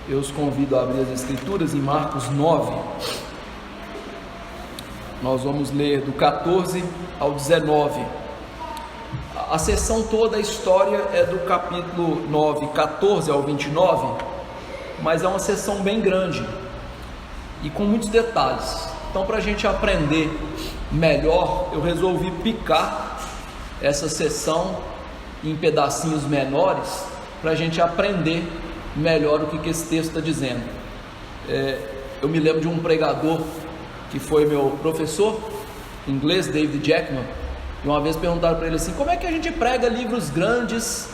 Eu os convido a abrir as Escrituras em Marcos 9. Nós vamos ler do 14 ao 19. A seção toda, a história é do capítulo 9, 14 ao 29, mas é uma seção bem grande e com muitos detalhes. Então, para a gente aprender melhor, eu resolvi picar essa seção em pedacinhos menores, para a gente aprender melhor o que esse texto está dizendo. Eu me lembro de um pregador que foi meu professor inglês, David Jackman, e uma vez perguntaram para ele assim: como é que a gente prega livros grandes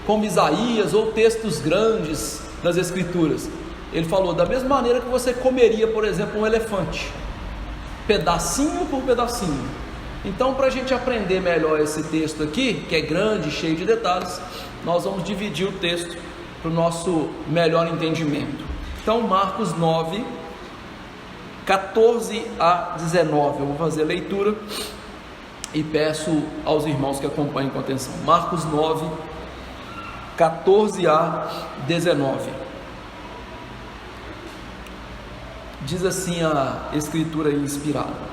como Isaías ou textos grandes das Escrituras? Ele falou: da mesma maneira que você comeria, por exemplo, um elefante, pedacinho por pedacinho. Então, para a gente aprender melhor esse texto aqui, que é grande, cheio de detalhes, nós vamos dividir o texto para o nosso melhor entendimento. Então, Marcos 9, 14 a 19, eu vou fazer a leitura e peço aos irmãos que acompanhem com atenção. Marcos 9, 14 a 19. Diz assim a Escritura inspirada: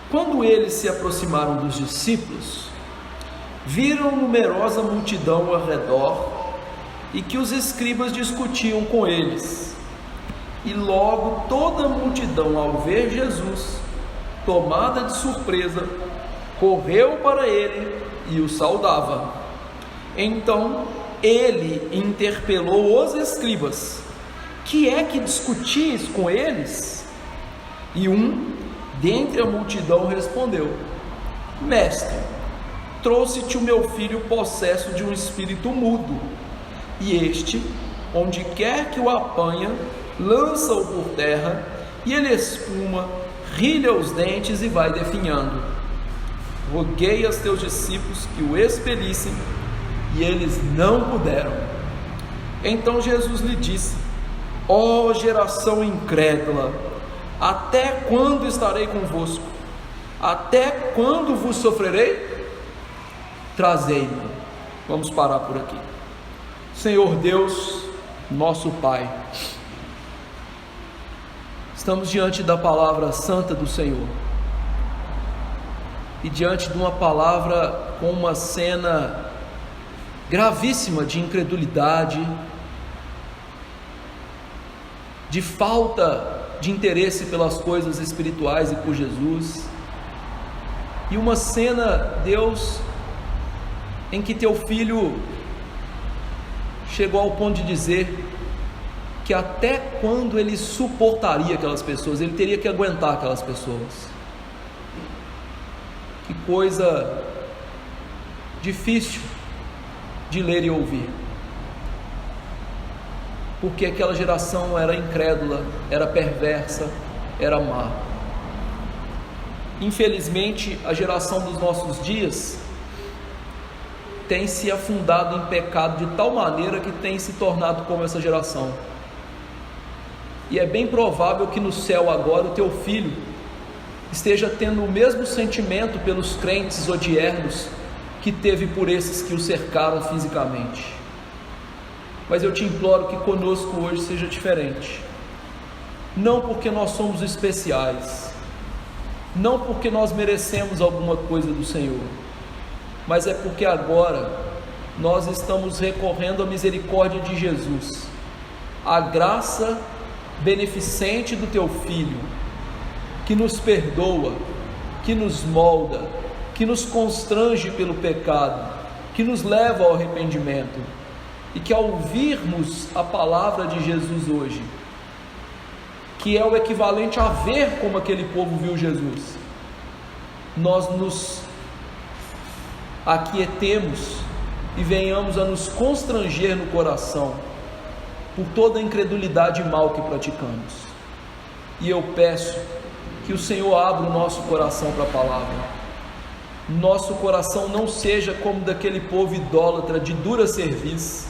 quando eles se aproximaram dos discípulos, viram numerosa multidão ao redor e que os escribas discutiam com eles. E logo toda a multidão, ao ver Jesus, tomada de surpresa, correu para ele e o saudava. Então ele interpelou os escribas: que é que discutis com eles? E um dentre a multidão respondeu: mestre, trouxe-te o meu filho possesso de um espírito mudo, e este, onde quer que o apanha, lança-o por terra, e ele espuma, rilha os dentes e vai definhando. Roguei aos teus discípulos que o expelissem, e eles não puderam. Então Jesus lhe disse: ó geração incrédula, até quando estarei convosco? Até quando vos sofrerei? Trazei-me. Vamos parar por aqui. Senhor Deus, nosso Pai, estamos diante da palavra santa do Senhor e diante de uma palavra com uma cena gravíssima de incredulidade, de falta de interesse pelas coisas espirituais e por Jesus, e uma cena, Deus, em que teu filho chegou ao ponto de dizer que até quando ele suportaria aquelas pessoas, ele teria que aguentar aquelas pessoas. Que coisa difícil de ler e ouvir, porque aquela geração era incrédula, era perversa, era má. Infelizmente, a geração dos nossos dias tem se afundado em pecado de tal maneira que tem se tornado como essa geração. E é bem provável que no céu agora o teu filho esteja tendo o mesmo sentimento pelos crentes odiernos que teve por esses que o cercaram fisicamente. Mas eu te imploro que conosco hoje seja diferente. Não porque nós somos especiais, não porque nós merecemos alguma coisa do Senhor, mas é porque agora nós estamos recorrendo à misericórdia de Jesus, à graça beneficente do teu Filho, que nos perdoa, que nos molda, que nos constrange pelo pecado, que nos leva ao arrependimento, e que ao ouvirmos a palavra de Jesus hoje, que é o equivalente a ver como aquele povo viu Jesus, nós nos aquietemos e venhamos a nos constranger no coração por toda a incredulidade e mal que praticamos. E eu peço que o Senhor abra o nosso coração para a palavra. Nosso coração não seja como daquele povo idólatra de dura cerviz,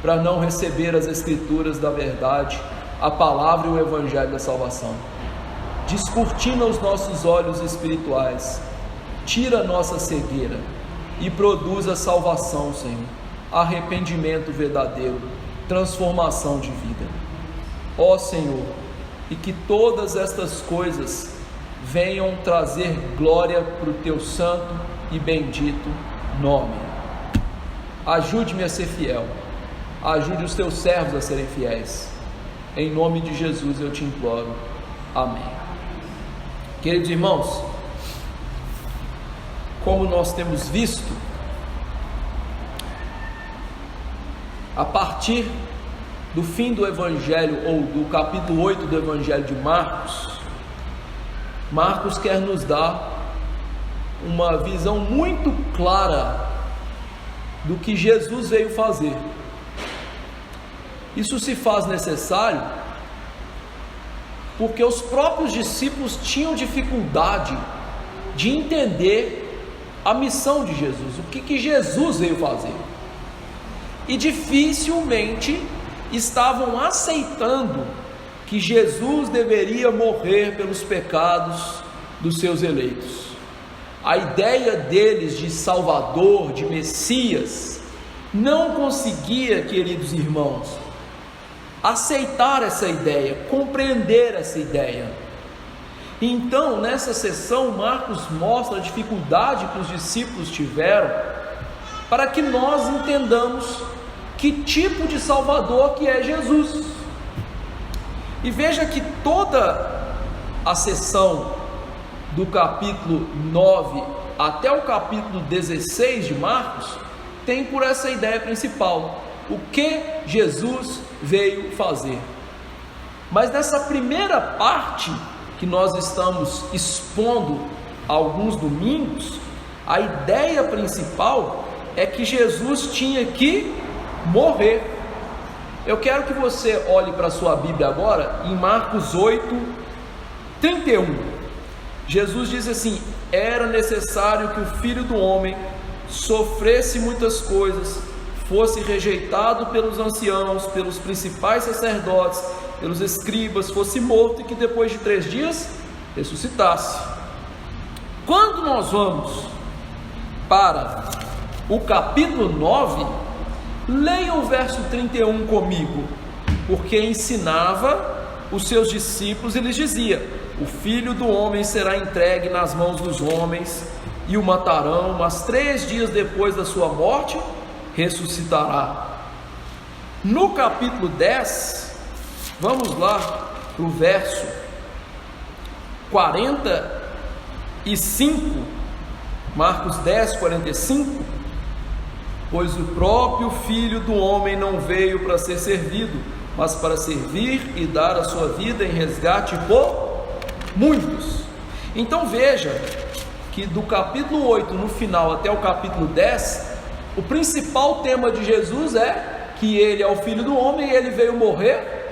para não receber as Escrituras da verdade, a palavra e o Evangelho da salvação. Descortina os nossos olhos espirituais, tira a nossa cegueira e produz a salvação, Senhor, arrependimento verdadeiro, transformação de vida. Ó Senhor, e que todas estas coisas venham trazer glória para o teu santo e bendito nome. Ajude-me a ser fiel, ajude os teus servos a serem fiéis. Em nome de Jesus eu te imploro. Amém. Queridos irmãos, como nós temos visto, a partir do fim do Evangelho, ou do capítulo 8 do Evangelho de Marcos, Marcos quer nos dar uma visão muito clara do que Jesus veio fazer. Isso se faz necessário porque os próprios discípulos tinham dificuldade de entender a missão de Jesus, o que Jesus veio fazer, e dificilmente estavam aceitando que Jesus deveria morrer pelos pecados dos seus eleitos. A ideia deles de Salvador, de Messias, não conseguia, queridos irmãos, aceitar essa ideia, compreender essa ideia. Então, nessa sessão, Marcos mostra a dificuldade que os discípulos tiveram para que nós entendamos que tipo de Salvador que é Jesus. E veja que toda a sessão do capítulo 9 até o capítulo 16 de Marcos tem por essa ideia principal: o que Jesus veio fazer. Mas nessa primeira parte que nós estamos expondo há alguns domingos, a ideia principal é que Jesus tinha que morrer. Eu quero que você olhe para a sua Bíblia agora, em Marcos 8:31. Jesus diz assim: era necessário que o Filho do Homem sofresse muitas coisas, fosse rejeitado pelos anciãos, pelos principais sacerdotes, pelos escribas, fosse morto e que depois de 3 dias ressuscitasse. Quando nós vamos para o capítulo 9, leia o verso 31 comigo, porque ensinava os seus discípulos e lhes dizia: o Filho do Homem será entregue nas mãos dos homens e o matarão, mas 3 dias depois da sua morte ressuscitará. No capítulo 10, vamos lá para o verso 45, Marcos 10, 45. Pois o próprio Filho do Homem não veio para ser servido, mas para servir e dar a sua vida em resgate por muitos. Então veja que do capítulo 8 no final até o capítulo 10, o principal tema de Jesus é que ele é o Filho do Homem e ele veio morrer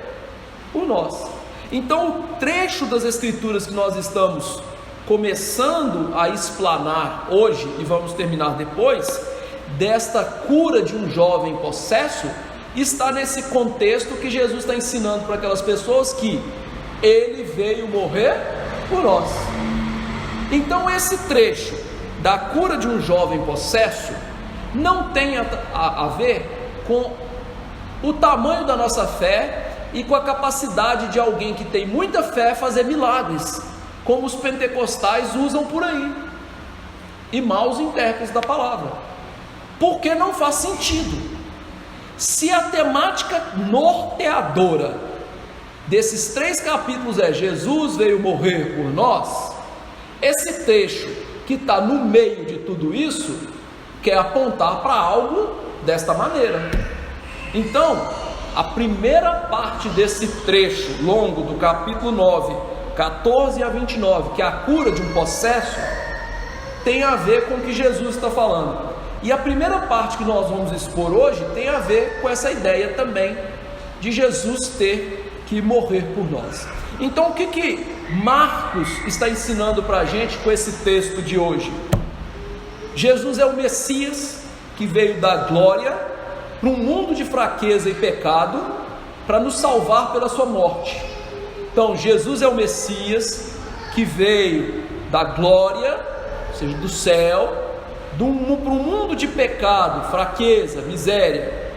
por nós. Então o trecho das Escrituras que nós estamos começando a explanar hoje e vamos terminar depois, desta cura de um jovem possesso, está nesse contexto que Jesus está ensinando para aquelas pessoas que ele veio morrer por nós. Então esse trecho da cura de um jovem possesso não tem a ver com o tamanho da nossa fé e com a capacidade de alguém que tem muita fé fazer milagres, como os pentecostais usam por aí, e maus intérpretes da palavra, porque não faz sentido. Se a temática norteadora desses 3 capítulos é Jesus veio morrer por nós, esse trecho que está no meio de tudo isso quer apontar para algo desta maneira. Então, a primeira parte desse trecho longo do capítulo 9, 14 a 29, que é a cura de um possesso, tem a ver com o que Jesus está falando. E a primeira parte que nós vamos expor hoje tem a ver com essa ideia também de Jesus ter que morrer por nós. Então o que Marcos está ensinando para a gente com esse texto de hoje? Jesus é o Messias que veio da glória para um mundo de fraqueza e pecado para nos salvar pela sua morte. Então Jesus é o Messias que veio da glória, ou seja, do céu, para um mundo de pecado, fraqueza, miséria,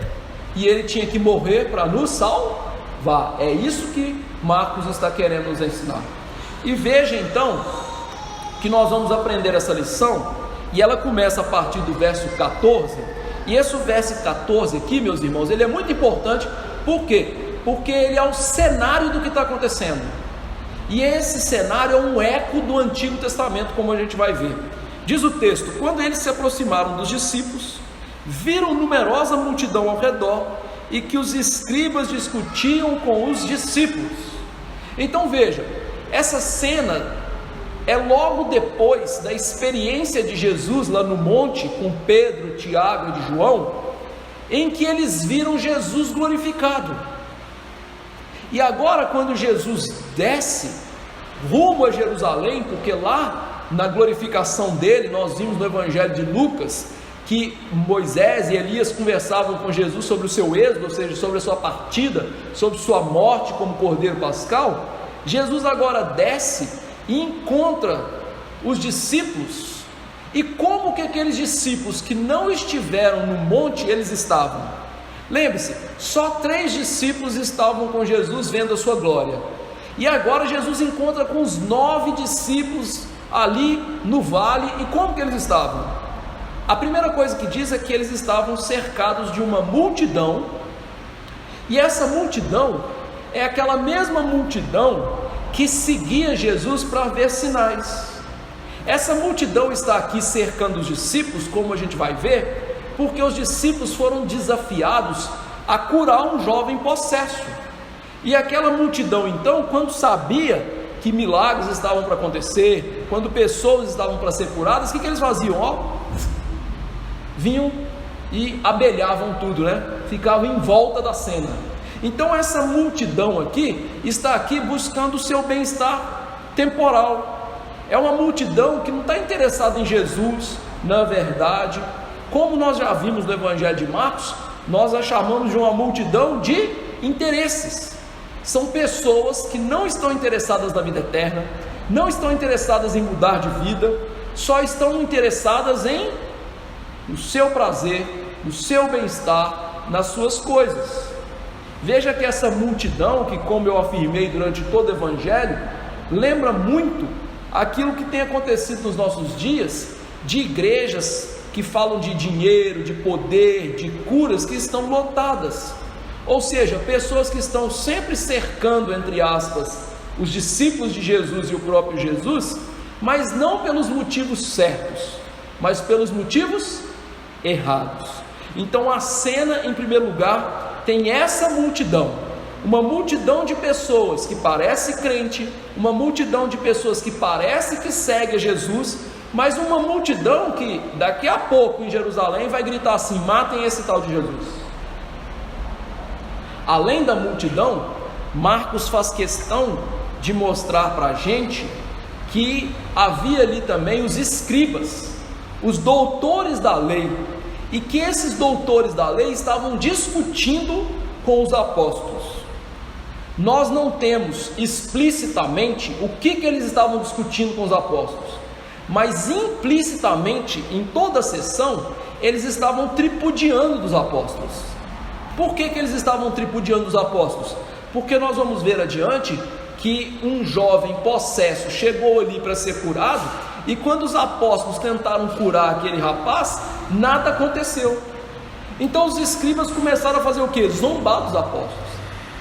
e ele tinha que morrer para nos salvar. É isso que Marcos está querendo nos ensinar. E veja então que nós vamos aprender essa lição, e ela começa a partir do verso 14. E esse verso 14 aqui, meus irmãos, ele é muito importante. Por quê? Porque ele é o cenário do que está acontecendo, e esse cenário é um eco do Antigo Testamento, como a gente vai ver. Diz o texto: quando eles se aproximaram dos discípulos, viram numerosa multidão ao redor, e que os escribas discutiam com os discípulos. Então veja, essa cena é logo depois da experiência de Jesus lá no monte, com Pedro, Tiago e João, em que eles viram Jesus glorificado. E agora, quando Jesus desce rumo a Jerusalém, porque lá na glorificação dele, nós vimos no Evangelho de Lucas que Moisés e Elias conversavam com Jesus sobre o seu êxodo, ou seja, sobre a sua partida, sobre sua morte como Cordeiro Pascal. Jesus agora desce e encontra os discípulos. E como que aqueles discípulos que não estiveram no monte, eles estavam? Lembre-se, só 3 discípulos estavam com Jesus vendo a sua glória, e agora Jesus encontra com os 9 discípulos ali no vale. E como que eles estavam? A primeira coisa que diz é que eles estavam cercados de uma multidão, e essa multidão é aquela mesma multidão que seguia Jesus para ver sinais. Essa multidão está aqui cercando os discípulos, como a gente vai ver, porque os discípulos foram desafiados a curar um jovem possesso. E aquela multidão então, quando sabia que milagres estavam para acontecer, quando pessoas estavam para ser curadas, o que eles faziam? Vinham e abelhavam tudo, né? Ficavam em volta da cena. Então essa multidão aqui está aqui buscando o seu bem-estar temporal. É uma multidão que não está interessada em Jesus, na verdade. Como nós já vimos no Evangelho de Marcos, nós a chamamos de uma multidão de interesses. São pessoas que não estão interessadas na vida eterna, não estão interessadas em mudar de vida, só estão interessadas no seu prazer, no seu bem-estar, nas suas coisas. Veja que essa multidão, que como eu afirmei durante todo o Evangelho, lembra muito aquilo que tem acontecido nos nossos dias, de igrejas que falam de dinheiro, de poder, de curas, que estão lotadas. Ou seja, pessoas que estão sempre cercando, entre aspas, os discípulos de Jesus e o próprio Jesus, mas não pelos motivos certos, mas pelos motivos errados. Então a cena, em primeiro lugar, tem essa multidão, uma multidão de pessoas que parece crente, uma multidão de pessoas que parece que segue a Jesus, mas uma multidão que daqui a pouco em Jerusalém vai gritar assim: matem esse tal de Jesus. Além da multidão, Marcos faz questão de mostrar para a gente que havia ali também os escribas, os doutores da lei, e que esses doutores da lei estavam discutindo com os apóstolos. Nós não temos explicitamente o que eles estavam discutindo com os apóstolos, mas implicitamente, em toda a sessão, eles estavam tripudiando dos apóstolos. Por que eles estavam tripudiando dos apóstolos? Porque nós vamos ver adiante que um jovem possesso chegou ali para ser curado, e quando os apóstolos tentaram curar aquele rapaz, nada aconteceu. Então os escribas começaram a fazer o quê? Zombar dos apóstolos,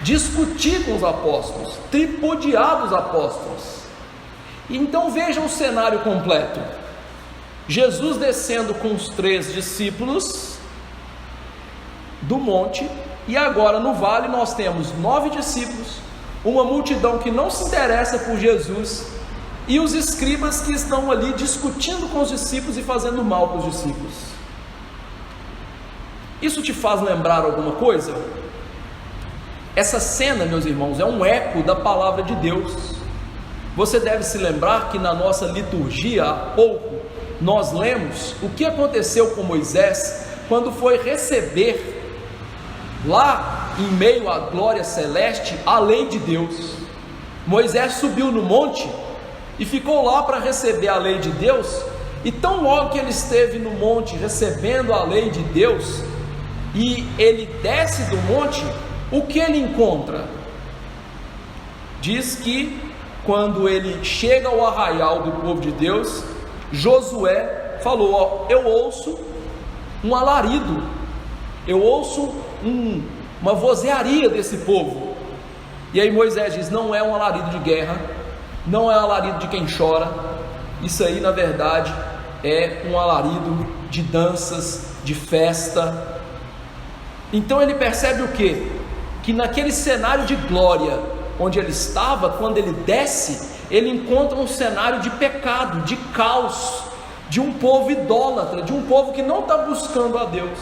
discutir com os apóstolos, tripudiar dos apóstolos. Então vejam o cenário completo: Jesus descendo com os 3 discípulos do monte, e agora no vale nós temos 9 discípulos, uma multidão que não se interessa por Jesus, e os escribas que estão ali discutindo com os discípulos e fazendo mal para os discípulos. Isso te faz lembrar alguma coisa? Essa cena, meus irmãos, é um eco da palavra de Deus. Você deve se lembrar que na nossa liturgia, há pouco, nós lemos o que aconteceu com Moisés, quando foi receber, lá em meio à glória celeste, a lei de Deus. Moisés subiu no monte e ficou lá para receber a lei de Deus, e tão logo que ele esteve no monte recebendo a lei de Deus, e ele desce do monte, o que ele encontra? Diz que quando ele chega ao arraial do povo de Deus, Josué falou: ó, eu ouço um alarido, eu ouço uma vozearia desse povo. E aí Moisés diz: não é um alarido de guerra, não é um alarido de quem chora, isso aí na verdade é um alarido de danças, de festa. Então ele percebe o quê? Que naquele cenário de glória onde ele estava, quando ele desce, ele encontra um cenário de pecado, de caos, de um povo idólatra, de um povo que não está buscando a Deus.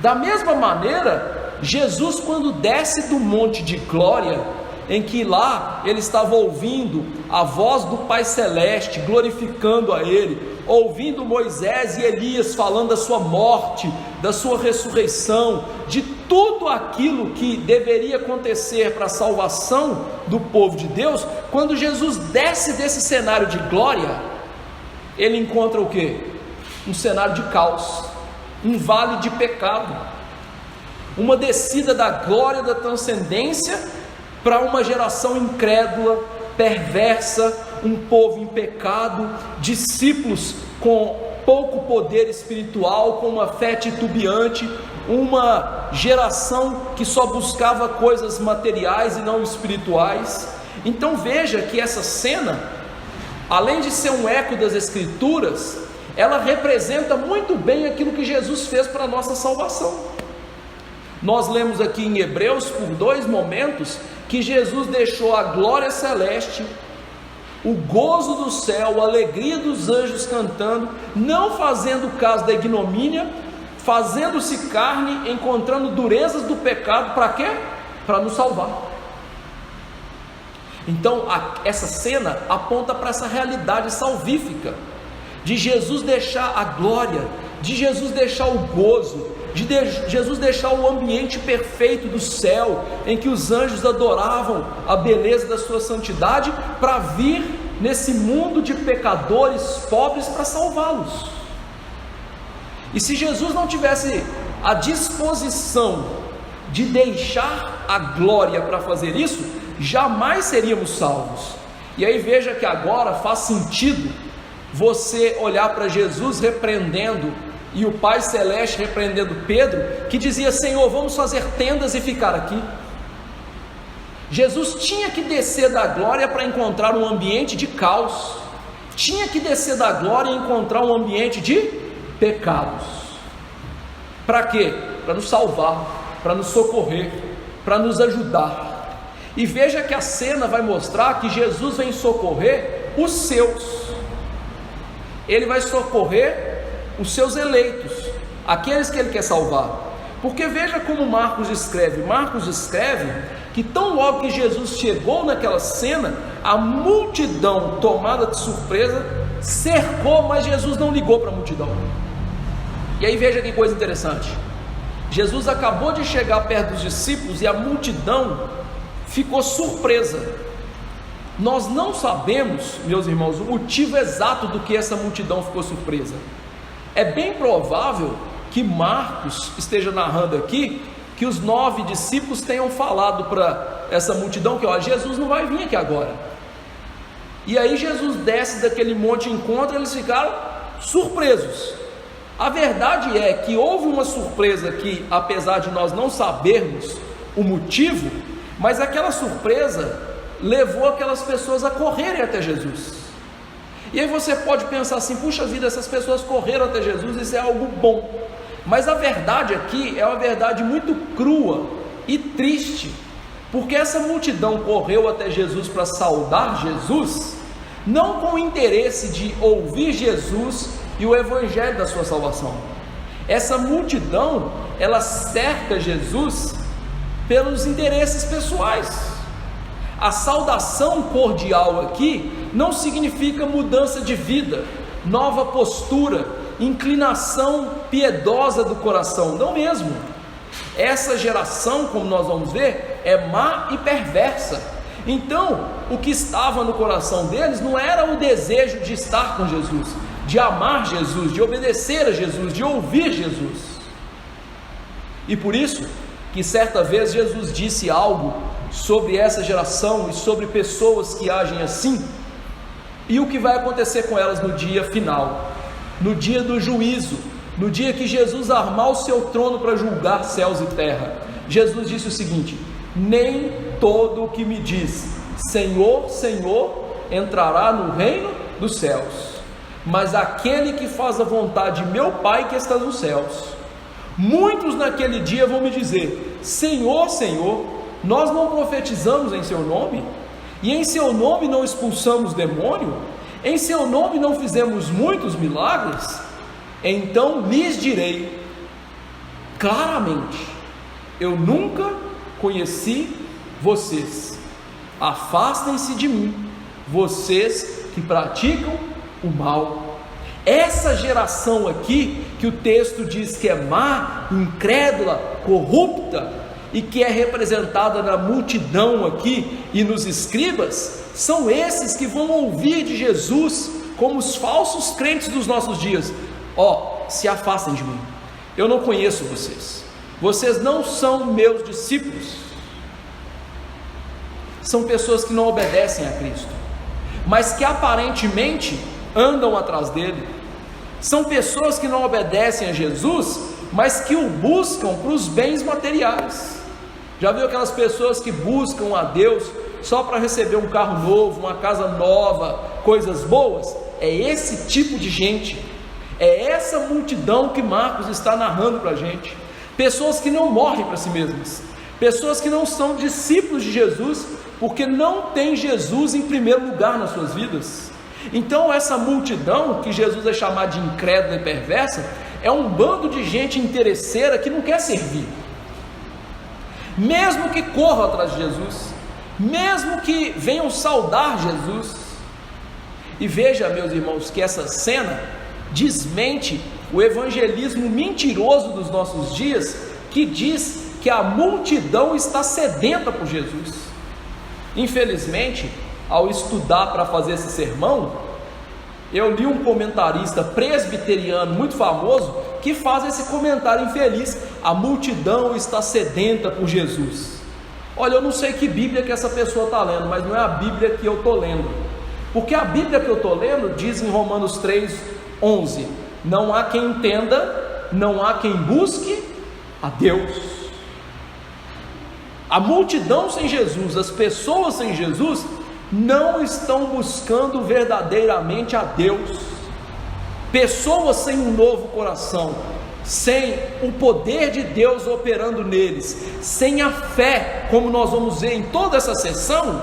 Da mesma maneira, Jesus, quando desce do monte de glória, em que lá ele estava ouvindo a voz do Pai Celeste, glorificando a Ele, ouvindo Moisés e Elias falando da sua morte, da sua ressurreição, de tudo aquilo que deveria acontecer para a salvação do povo de Deus. Quando Jesus desce desse cenário de glória, ele encontra o quê? Um cenário de caos, um vale de pecado, uma descida da glória, da transcendência, para uma geração incrédula, perversa, um povo em pecado, discípulos com pouco poder espiritual, com uma fé titubeante, uma geração que só buscava coisas materiais e não espirituais. Então veja que essa cena, além de ser um eco das Escrituras, ela representa muito bem aquilo que Jesus fez para a nossa salvação. Nós lemos aqui em Hebreus, por 2 momentos, que Jesus deixou a glória celeste, o gozo do céu, a alegria dos anjos cantando, não fazendo caso da ignomínia, fazendo-se carne, encontrando durezas do pecado, para quê? Para nos salvar. Então essa cena aponta para essa realidade salvífica, de Jesus deixar a glória, de Jesus deixar o gozo, de Jesus deixar o ambiente perfeito do céu, em que os anjos adoravam a beleza da sua santidade, para vir nesse mundo de pecadores pobres para salvá-los. E se Jesus não tivesse a disposição de deixar a glória para fazer isso, jamais seríamos salvos. E aí veja que agora faz sentido você olhar para Jesus repreendendo, e o Pai Celeste repreendendo Pedro, que dizia: Senhor, vamos fazer tendas e ficar aqui. Jesus tinha que descer da glória para encontrar um ambiente de caos, tinha que descer da glória e encontrar um ambiente de pecados. Para quê? Para nos salvar, para nos socorrer, para nos ajudar. E veja que a cena vai mostrar que Jesus vem socorrer os seus, ele vai socorrer os seus eleitos, aqueles que ele quer salvar. Porque veja como Marcos escreve que tão logo que Jesus chegou naquela cena, a multidão, tomada de surpresa, cercou, mas Jesus não ligou para a multidão. E aí veja que coisa interessante, Jesus acabou de chegar perto dos discípulos e a multidão ficou surpresa. Nós não sabemos, meus irmãos, o motivo exato do que essa multidão ficou surpresa. É bem provável que Marcos esteja narrando aqui que os 9 discípulos tenham falado para essa multidão que, ó, Jesus não vai vir aqui agora. E aí Jesus desce daquele monte e encontra, eles ficaram surpresos. A verdade é que houve uma surpresa que, apesar de nós não sabermos o motivo, mas aquela surpresa levou aquelas pessoas a correrem até Jesus. E aí você pode pensar assim: puxa vida, essas pessoas correram até Jesus, isso é algo bom. Mas a verdade aqui é uma verdade muito crua e triste, porque essa multidão correu até Jesus para saudar Jesus, não com o interesse de ouvir Jesus e o evangelho da sua salvação. Essa multidão, ela cerca Jesus pelos interesses pessoais. A saudação cordial aqui não significa mudança de vida, nova postura, inclinação piedosa do coração, não mesmo. Essa geração, como nós vamos ver, é má e perversa. Então, o que estava no coração deles não era o desejo de estar com Jesus, de amar Jesus, de obedecer a Jesus, de ouvir Jesus. E por isso que certa vez Jesus disse algo sobre essa geração e sobre pessoas que agem assim, e o que vai acontecer com elas no dia final, no dia do juízo, no dia que Jesus armar o seu trono para julgar céus e terra. Jesus disse o seguinte: nem todo o que me diz Senhor, Senhor entrará no reino dos céus, mas aquele que faz a vontade de meu Pai que está nos céus. Muitos naquele dia vão me dizer: Senhor, Senhor, nós não profetizamos em seu nome? E em seu nome não expulsamos demônio? Em seu nome não fizemos muitos milagres? Então lhes direi claramente: eu nunca conheci vocês. Afastem-se de mim, vocês que praticam o mal. Essa geração aqui, que o texto diz que é má, incrédula, corrupta, e que é representada na multidão aqui e nos escribas, são esses que vão ouvir de Jesus como os falsos crentes dos nossos dias: se afastem de mim, eu não conheço vocês, vocês não são meus discípulos. São pessoas que não obedecem a Cristo, mas que aparentemente andam atrás dele. São pessoas que não obedecem a Jesus, mas que o buscam para os bens materiais. Já viu aquelas pessoas que buscam a Deus só para receber um carro novo, uma casa nova, coisas boas? É esse tipo de gente, é essa multidão que Marcos está narrando para a gente. Pessoas que não morrem para si mesmas, pessoas que não são discípulos de Jesus, porque não tem Jesus em primeiro lugar nas suas vidas. Então essa multidão, que Jesus é chamado de incrédula e perversa, é um bando de gente interesseira que não quer servir, mesmo que corram atrás de Jesus, mesmo que venham saudar Jesus. E veja, meus irmãos, que essa cena desmente o evangelismo mentiroso dos nossos dias, que diz que a multidão está sedenta por Jesus. Infelizmente, ao estudar para fazer esse sermão, eu li um comentarista presbiteriano muito famoso que faz esse comentário infeliz: a multidão está sedenta por Jesus. Olha, eu não sei que Bíblia que essa pessoa está lendo, mas não é a Bíblia que eu estou lendo, porque a Bíblia que eu estou lendo diz em Romanos 3:11: não há quem entenda, não há quem busque a Deus. A multidão sem Jesus, as pessoas sem Jesus, não estão buscando verdadeiramente a Deus. Pessoas sem um novo coração, sem o poder de Deus operando neles, sem a fé, como nós vamos ver em toda essa sessão,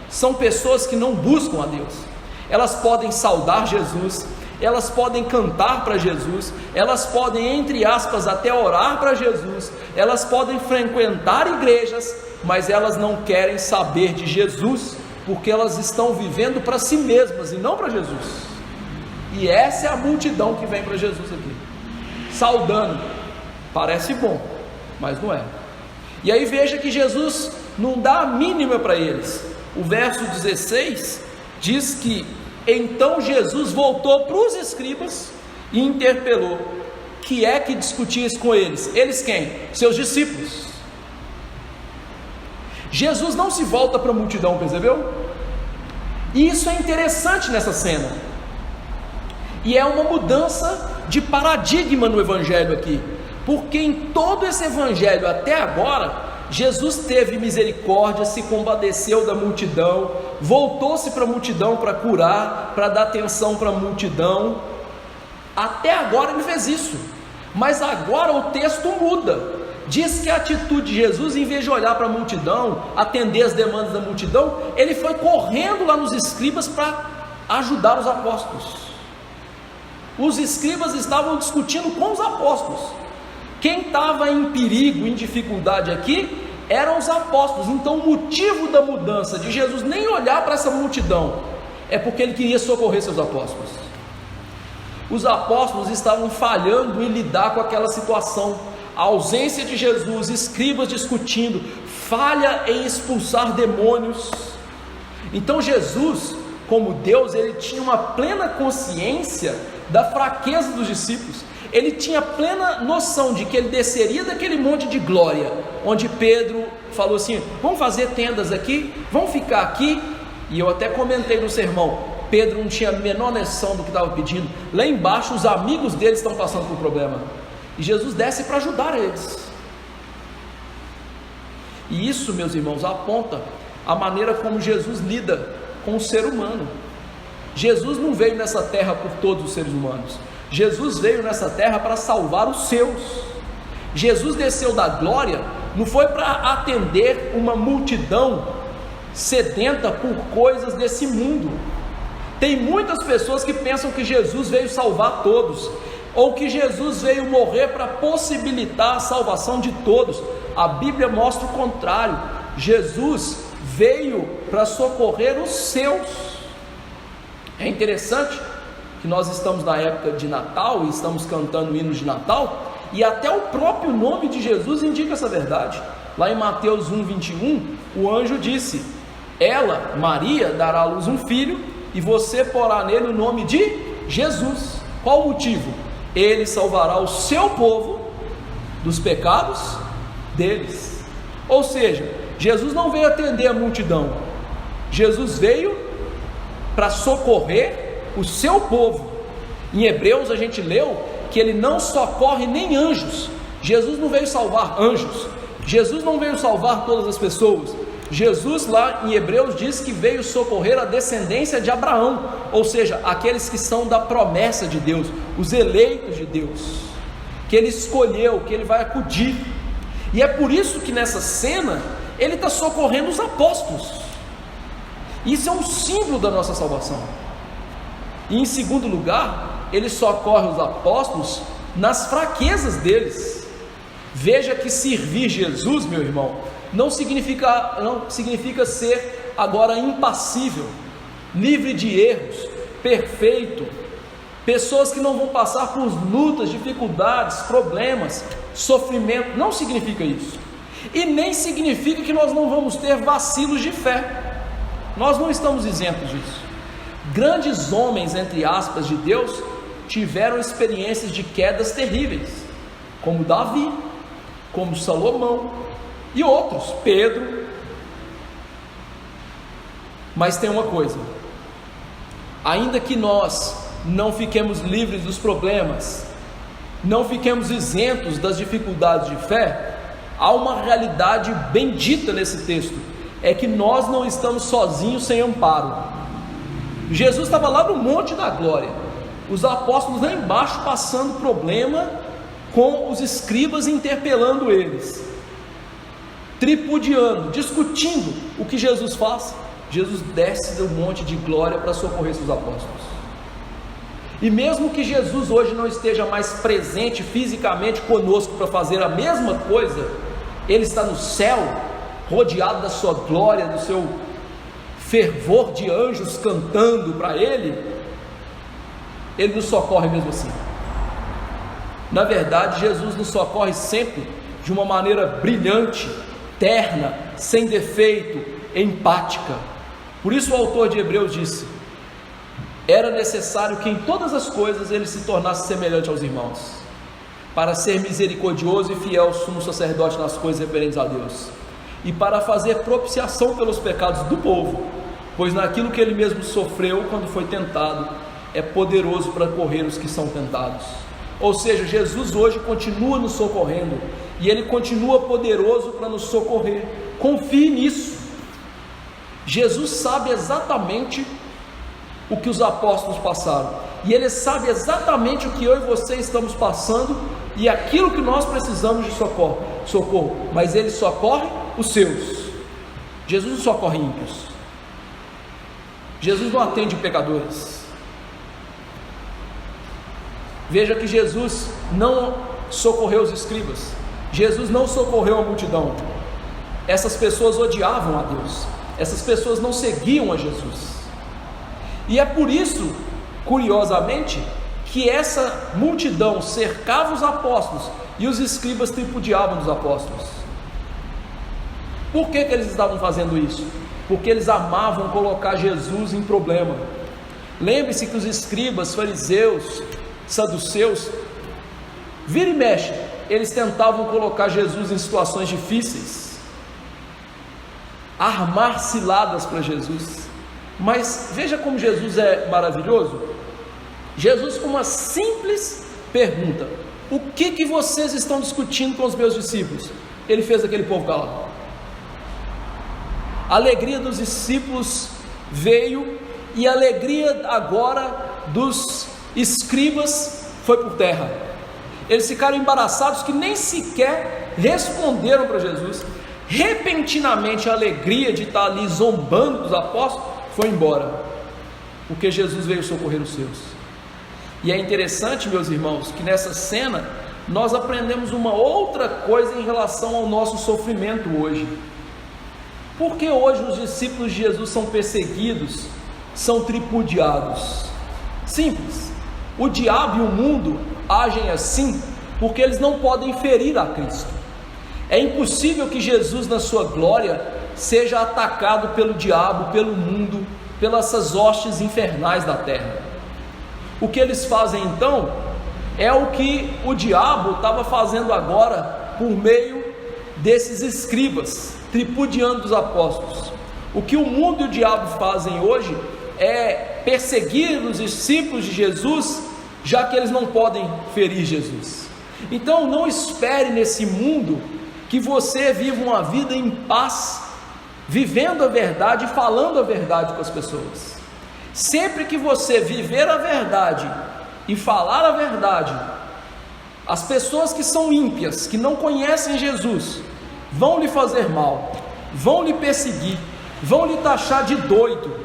são pessoas que não buscam a Deus. Elas podem saudar Jesus, elas podem cantar para Jesus, elas podem, entre aspas, até orar para Jesus, elas podem frequentar igrejas, mas elas não querem saber de Jesus, porque elas estão vivendo para si mesmas e não para Jesus. E essa é a multidão que vem para Jesus aqui, saudando. Parece bom, mas não é. E aí veja que Jesus não dá a mínima para eles. O verso 16 diz que então Jesus voltou para os escribas e interpelou: que é que discutia isso com eles? Eles quem? Seus discípulos. Jesus não se volta para a multidão, percebeu? E isso é interessante nessa cena, e é uma mudança de paradigma no evangelho aqui, porque em todo esse evangelho até agora, Jesus teve misericórdia, se compadeceu da multidão, voltou-se para a multidão para curar, para dar atenção para a multidão. Até agora ele fez isso, mas agora o texto muda. Diz que a atitude de Jesus, em vez de olhar para a multidão, atender as demandas da multidão, ele foi correndo lá nos escribas para ajudar os apóstolos. Os escribas estavam discutindo com os apóstolos. Quem estava em perigo, em dificuldade aqui, eram os apóstolos. Então o motivo da mudança de Jesus nem olhar para essa multidão é porque ele queria socorrer seus apóstolos. Os apóstolos estavam falhando em lidar com aquela situação, a ausência de Jesus, escribas discutindo, falha em expulsar demônios. Então Jesus, como Deus, ele tinha uma plena consciência da fraqueza dos discípulos. Ele tinha plena noção de que ele desceria daquele monte de glória, onde Pedro falou assim: vamos fazer tendas aqui, vamos ficar aqui. E eu até comentei no sermão, Pedro não tinha a menor noção do que estava pedindo. Lá embaixo os amigos dele estão passando por problema, e Jesus desce para ajudar eles. E isso, meus irmãos, aponta a maneira como Jesus lida com o ser humano. Jesus não veio nessa terra por todos os seres humanos. Jesus veio nessa terra para salvar os seus. Jesus desceu da glória, não foi para atender uma multidão sedenta por coisas desse mundo. Tem muitas pessoas que pensam que Jesus veio salvar todos, ou que Jesus veio morrer para possibilitar a salvação de todos. A Bíblia mostra o contrário. Jesus veio para socorrer os seus. É interessante que nós estamos na época de Natal e estamos cantando hinos de Natal, e até o próprio nome de Jesus indica essa verdade. Lá em Mateus 1:21, o anjo disse: ela, Maria, dará à luz um filho, e você porá nele o nome de Jesus. Qual o motivo? Ele salvará o seu povo dos pecados deles. Ou seja, Jesus não veio atender a multidão, Jesus veio para socorrer o seu povo. Em Hebreus a gente leu que ele não socorre nem anjos. Jesus não veio salvar anjos, Jesus não veio salvar todas as pessoas. Jesus lá em Hebreus diz que veio socorrer a descendência de Abraão, ou seja, aqueles que são da promessa de Deus, os eleitos de Deus, que ele escolheu, que ele vai acudir. E é por isso que nessa cena ele está socorrendo os apóstolos. Isso é um símbolo da nossa salvação. E em segundo lugar, ele socorre os apóstolos nas fraquezas deles. Veja que servir Jesus, meu irmão, não significa ser agora impassível, livre de erros, perfeito, pessoas que não vão passar por lutas, dificuldades, problemas, sofrimento. Não significa isso, e nem significa que nós não vamos ter vacilos de fé. Nós não estamos isentos disso. Grandes homens, entre aspas, de Deus tiveram experiências de quedas terríveis, como Davi, como Salomão e outros, Pedro. Mas tem uma coisa: ainda que nós não fiquemos livres dos problemas, não fiquemos isentos das dificuldades de fé, há uma realidade bendita nesse texto, é que nós não estamos sozinhos sem amparo. Jesus estava lá no Monte da Glória, os apóstolos lá embaixo passando problema, com os escribas interpelando eles, tripudiando, discutindo o que Jesus faz. Jesus desce do monte de glória para socorrer seus apóstolos. E mesmo que Jesus hoje não esteja mais presente fisicamente conosco para fazer a mesma coisa, Ele está no céu, rodeado da sua glória, do seu fervor de anjos cantando para Ele. Ele nos socorre mesmo assim. Na verdade, Jesus nos socorre sempre de uma maneira brilhante, terna, sem defeito, empática. Por isso o autor de Hebreus disse: era necessário que em todas as coisas ele se tornasse semelhante aos irmãos, para ser misericordioso e fiel sumo sacerdote nas coisas referentes a Deus, e para fazer propiciação pelos pecados do povo, pois naquilo que ele mesmo sofreu quando foi tentado, é poderoso para correr os que são tentados. Ou seja, Jesus hoje continua nos socorrendo, e Ele continua poderoso para nos socorrer. Confie nisso. Jesus sabe exatamente o que os apóstolos passaram, e Ele sabe exatamente o que eu e você estamos passando, e aquilo que nós precisamos de socorro, mas Ele socorre os seus. Jesus não socorre ímpios, Jesus não atende pecadores. Veja que Jesus não socorreu os escribas, Jesus não socorreu a multidão. Essas pessoas odiavam a Deus, essas pessoas não seguiam a Jesus, e é por isso, curiosamente, que essa multidão cercava os apóstolos e os escribas tripudiavam dos apóstolos. Por que eles estavam fazendo isso? Porque eles amavam colocar Jesus em problema. Lembre-se que os escribas, fariseus, saduceus, vira e mexe, eles tentavam colocar Jesus em situações difíceis, armar ciladas para Jesus. Mas veja como Jesus é maravilhoso. Jesus, com uma simples pergunta: o que vocês estão discutindo com os meus discípulos? Ele fez aquele povo calar. A alegria dos discípulos veio, e a alegria agora dos escribas foi por terra. Eles ficaram embaraçados que nem sequer responderam para Jesus. Repentinamente a alegria de estar ali zombando dos apóstolos foi embora, porque Jesus veio socorrer os seus. E é interessante, meus irmãos, que nessa cena nós aprendemos uma outra coisa em relação ao nosso sofrimento hoje. Por que hoje os discípulos de Jesus são perseguidos, são tripudiados? Simples. O diabo e o mundo agem assim porque eles não podem ferir a Cristo. É impossível que Jesus, na sua glória, seja atacado pelo diabo, pelo mundo, pelas essas hostes infernais da terra. O que eles fazem então é o que o diabo estava fazendo agora por meio desses escribas, tripudiando os apóstolos. O que o mundo e o diabo fazem hoje é perseguir os discípulos de Jesus, já que eles não podem ferir Jesus. Então não espere nesse mundo que você viva uma vida em paz, vivendo a verdade e falando a verdade com as pessoas. Sempre que você viver a verdade e falar a verdade, as pessoas que são ímpias, que não conhecem Jesus, vão lhe fazer mal, vão lhe perseguir, vão lhe taxar de doido,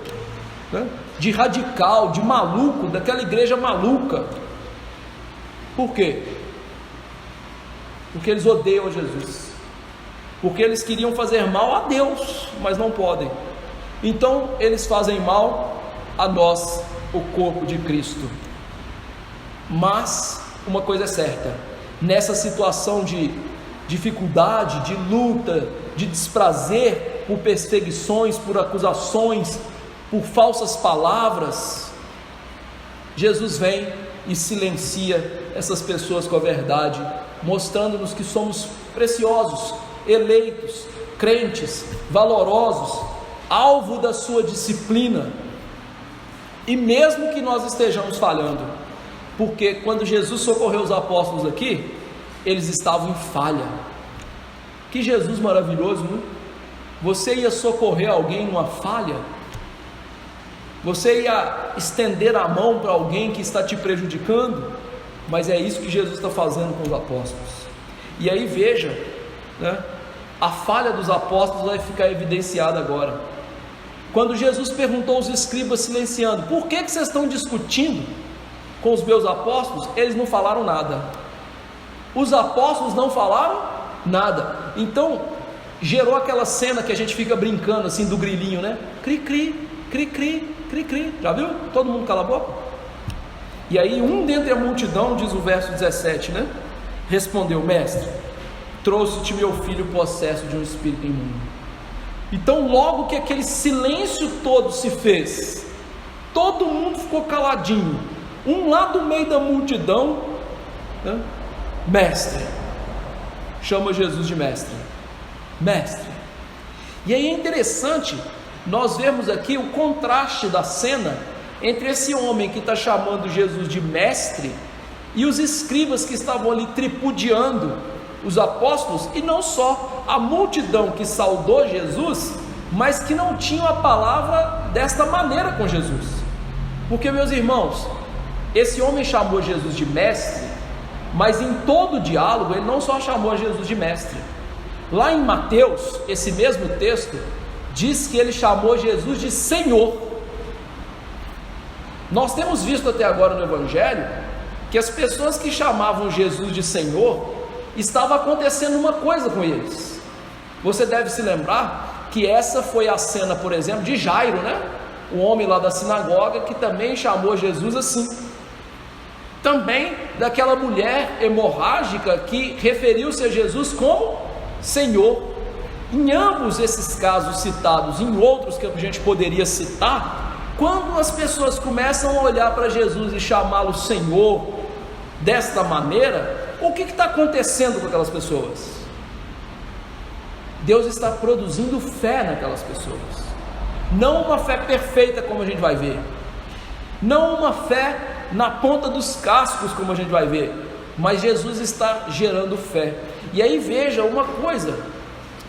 né? De radical, de maluco, daquela igreja maluca. Por quê? Porque eles odeiam Jesus, porque eles queriam fazer mal a Deus, mas não podem. Então eles fazem mal a nós, o corpo de Cristo. Mas uma coisa é certa: nessa situação de dificuldade, de luta, de desprazer, por perseguições, por acusações, por falsas palavras, Jesus vem e silencia essas pessoas com a verdade, mostrando-nos que somos preciosos, eleitos, crentes, valorosos, alvo da sua disciplina. E mesmo que nós estejamos falhando, porque quando Jesus socorreu os apóstolos aqui, eles estavam em falha. Que Jesus maravilhoso, não? Você ia socorrer alguém numa falha? Você ia estender a mão para alguém que está te prejudicando? Mas é isso que Jesus está fazendo com os apóstolos. E aí veja, né, a falha dos apóstolos vai ficar evidenciada agora. Quando Jesus perguntou aos escribas, silenciando: por que vocês estão discutindo com os meus apóstolos? Eles não falaram nada. Os apóstolos não falaram nada. Então gerou aquela cena que a gente fica brincando assim do grilinho, né? Cri, cri, cri, cri, cri, cri. Já viu? Todo mundo cala a boca. E aí um dentre a multidão, diz o verso 17, né? Respondeu: mestre, trouxe-te meu filho possesso de um espírito imundo. Então logo que aquele silêncio todo se fez, todo mundo ficou caladinho. Um lá do meio da multidão, né? Mestre, chama Jesus de mestre. Mestre. E aí é interessante nós vemos aqui o contraste da cena entre esse homem que está chamando Jesus de mestre e os escribas que estavam ali tripudiando os apóstolos, e não só a multidão que saudou Jesus, mas que não tinham a palavra desta maneira com Jesus. Porque, meus irmãos, esse homem chamou Jesus de mestre, mas em todo o diálogo ele não só chamou Jesus de mestre. Lá em Mateus, esse mesmo texto diz que ele chamou Jesus de Senhor. Nós temos visto até agora no Evangelho que as pessoas que chamavam Jesus de Senhor, estava acontecendo uma coisa com eles. Você deve se lembrar que essa foi a cena, por exemplo, de Jairo, né? O homem lá da sinagoga que também chamou Jesus assim. Também daquela mulher hemorrágica que referiu-se a Jesus como Senhor. Em ambos esses casos citados, em outros que a gente poderia citar, quando as pessoas começam a olhar para Jesus e chamá-lo Senhor, desta maneira, o que está acontecendo com aquelas pessoas? Deus está produzindo fé naquelas pessoas, não uma fé perfeita como a gente vai ver, não uma fé na ponta dos cascos como a gente vai ver, mas Jesus está gerando fé. E aí veja uma coisa,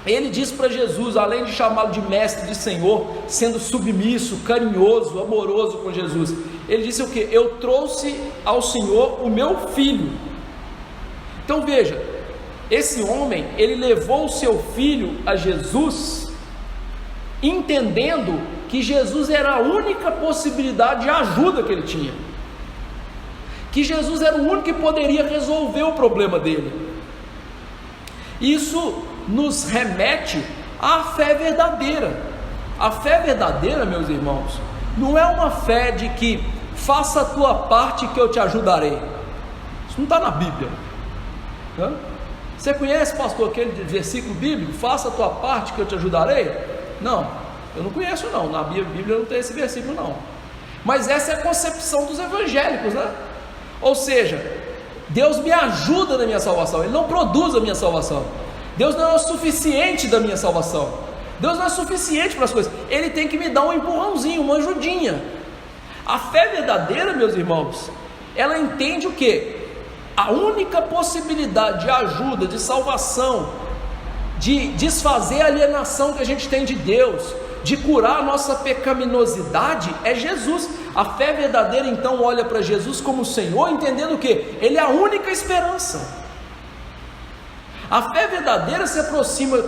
ele diz para Jesus, além de chamá-lo de mestre, de Senhor, sendo submisso, carinhoso, amoroso com Jesus, ele disse o que? Eu trouxe ao Senhor o meu filho. Então veja, esse homem, ele levou o seu filho a Jesus, entendendo que Jesus era a única possibilidade de ajuda que ele tinha, que Jesus era o único que poderia resolver o problema dele. Isso nos remete à fé verdadeira. A fé verdadeira, meus irmãos, não é uma fé de que faça a tua parte que eu te ajudarei. Isso não está na Bíblia. Você conhece, pastor, aquele versículo bíblico, faça a tua parte que eu te ajudarei? Não, eu não conheço não, na Bíblia não tem esse versículo não. Mas essa é a concepção dos evangélicos, né? Ou seja, Deus me ajuda na minha salvação, Ele não produz a minha salvação. Deus não é o suficiente da minha salvação, Deus não é suficiente para as coisas, Ele tem que me dar um empurrãozinho, uma ajudinha. A fé verdadeira, meus irmãos, ela entende o que? A única possibilidade de ajuda, de salvação, de desfazer a alienação que a gente tem de Deus, de curar a nossa pecaminosidade, é Jesus. A fé verdadeira então olha para Jesus como Senhor, entendendo o que? Ele é a única esperança. A fé verdadeira se aproxima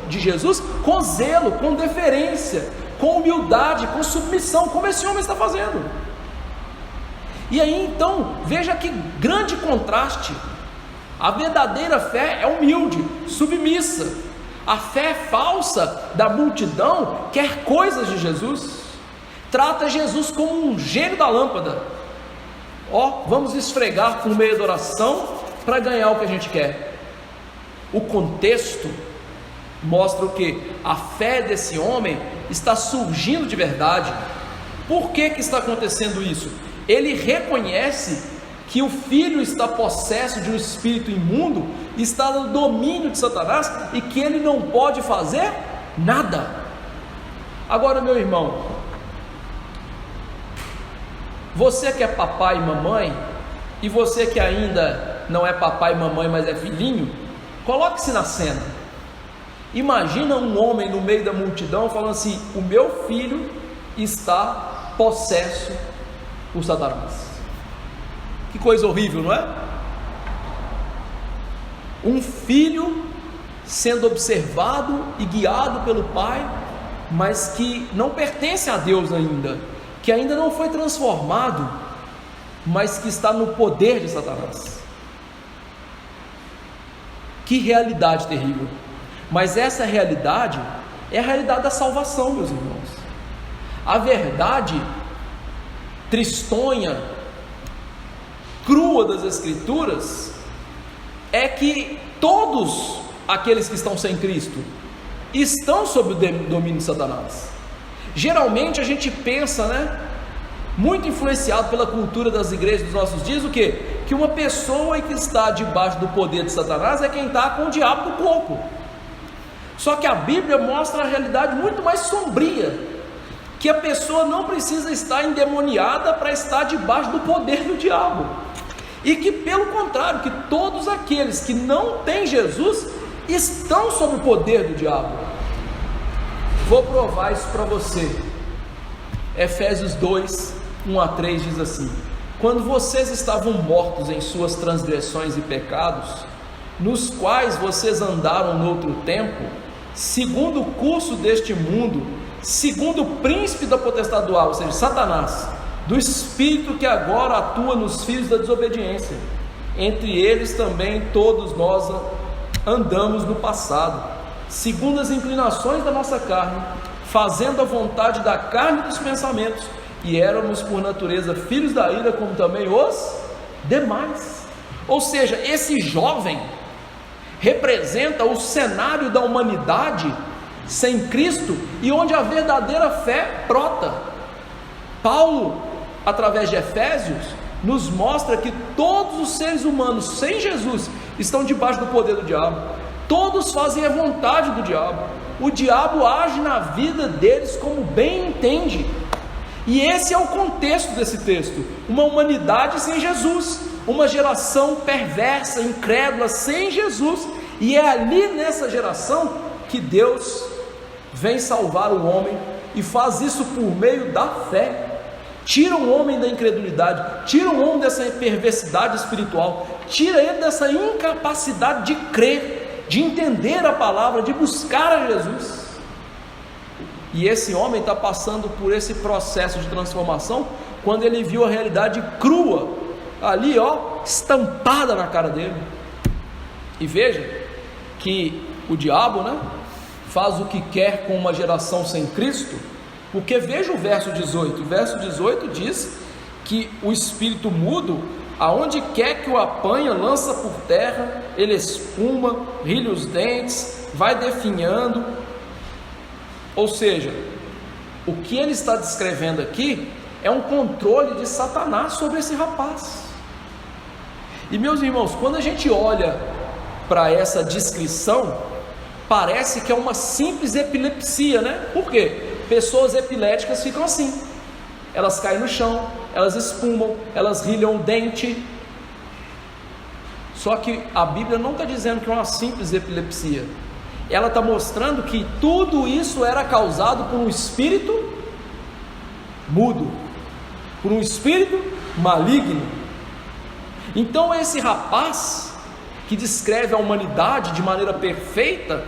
de Jesus com zelo, com deferência, com humildade, com submissão, como esse homem está fazendo. E aí então, veja que grande contraste. A verdadeira fé é humilde, submissa. A fé falsa da multidão quer coisas de Jesus, trata Jesus como um gênio da lâmpada. Vamos esfregar por meio da oração para ganhar o que a gente quer. O contexto mostra o que? A fé desse homem está surgindo de verdade. Por que está acontecendo isso? Ele reconhece que o filho está possesso de um espírito imundo, está no domínio de Satanás e que ele não pode fazer nada. Agora, meu irmão, você que é papai e mamãe, e você que ainda não é papai e mamãe, mas é filhinho, coloque-se na cena. Imagina um homem no meio da multidão falando assim: o meu filho está possesso por Satanás. Que coisa horrível, não é? Um filho sendo observado e guiado pelo pai, mas que não pertence a Deus ainda, que ainda não foi transformado, mas que está no poder de Satanás. Que realidade terrível! Mas essa realidade é a realidade da salvação, meus irmãos. A verdade tristonha, crua das Escrituras é que todos aqueles que estão sem Cristo estão sob o domínio de Satanás. Geralmente a gente pensa, muito influenciado pela cultura das igrejas dos nossos dias, o quê? Que uma pessoa que está debaixo do poder de Satanás é quem está com o diabo no corpo. Só que a Bíblia mostra a realidade muito mais sombria, que a pessoa não precisa estar endemoniada para estar debaixo do poder do diabo, e que pelo contrário, que todos aqueles que não têm Jesus estão sob o poder do diabo. Vou provar isso para você. Efésios 2, 1-3 diz assim: quando vocês estavam mortos em suas transgressões e pecados, nos quais vocês andaram no outro tempo, segundo o curso deste mundo, segundo o príncipe da potestade do ar, ou seja, Satanás, do espírito que agora atua nos filhos da desobediência. Entre eles também todos nós andamos no passado, segundo as inclinações da nossa carne, fazendo a vontade da carne e dos pensamentos, e éramos por natureza filhos da ira, como também os demais. Ou seja, esse jovem representa o cenário da humanidade sem Cristo, e onde a verdadeira fé brota. Paulo, através de Efésios, nos mostra que todos os seres humanos sem Jesus estão debaixo do poder do diabo. Todos fazem a vontade do diabo. O diabo age na vida deles como bem entende. E esse é o contexto desse texto: uma humanidade sem Jesus, uma geração perversa, incrédula, sem Jesus. E é ali nessa geração que Deus vem salvar o homem, e faz isso por meio da fé. Tira o homem da incredulidade, tira o homem dessa perversidade espiritual, tira ele dessa incapacidade de crer, de entender a palavra, de buscar a Jesus. E esse homem está passando por esse processo de transformação quando ele viu a realidade crua ali, estampada na cara dele. E veja que o diabo, faz o que quer com uma geração sem Cristo, porque veja o verso 18. O verso 18 diz que o espírito mudo, aonde quer que o apanha, lança por terra, ele espuma, rilha os dentes, vai definhando. Ou seja, o que ele está descrevendo aqui é um controle de Satanás sobre esse rapaz. E meus irmãos, quando a gente olha para essa descrição, parece que é uma simples epilepsia, Por quê? Pessoas epiléticas ficam assim, elas caem no chão, elas espumam, elas rilham o dente. Só que a Bíblia não está dizendo que é uma simples epilepsia. Ela está mostrando que tudo isso era causado por um espírito mudo, por um espírito maligno. Então esse rapaz, que descreve a humanidade de maneira perfeita,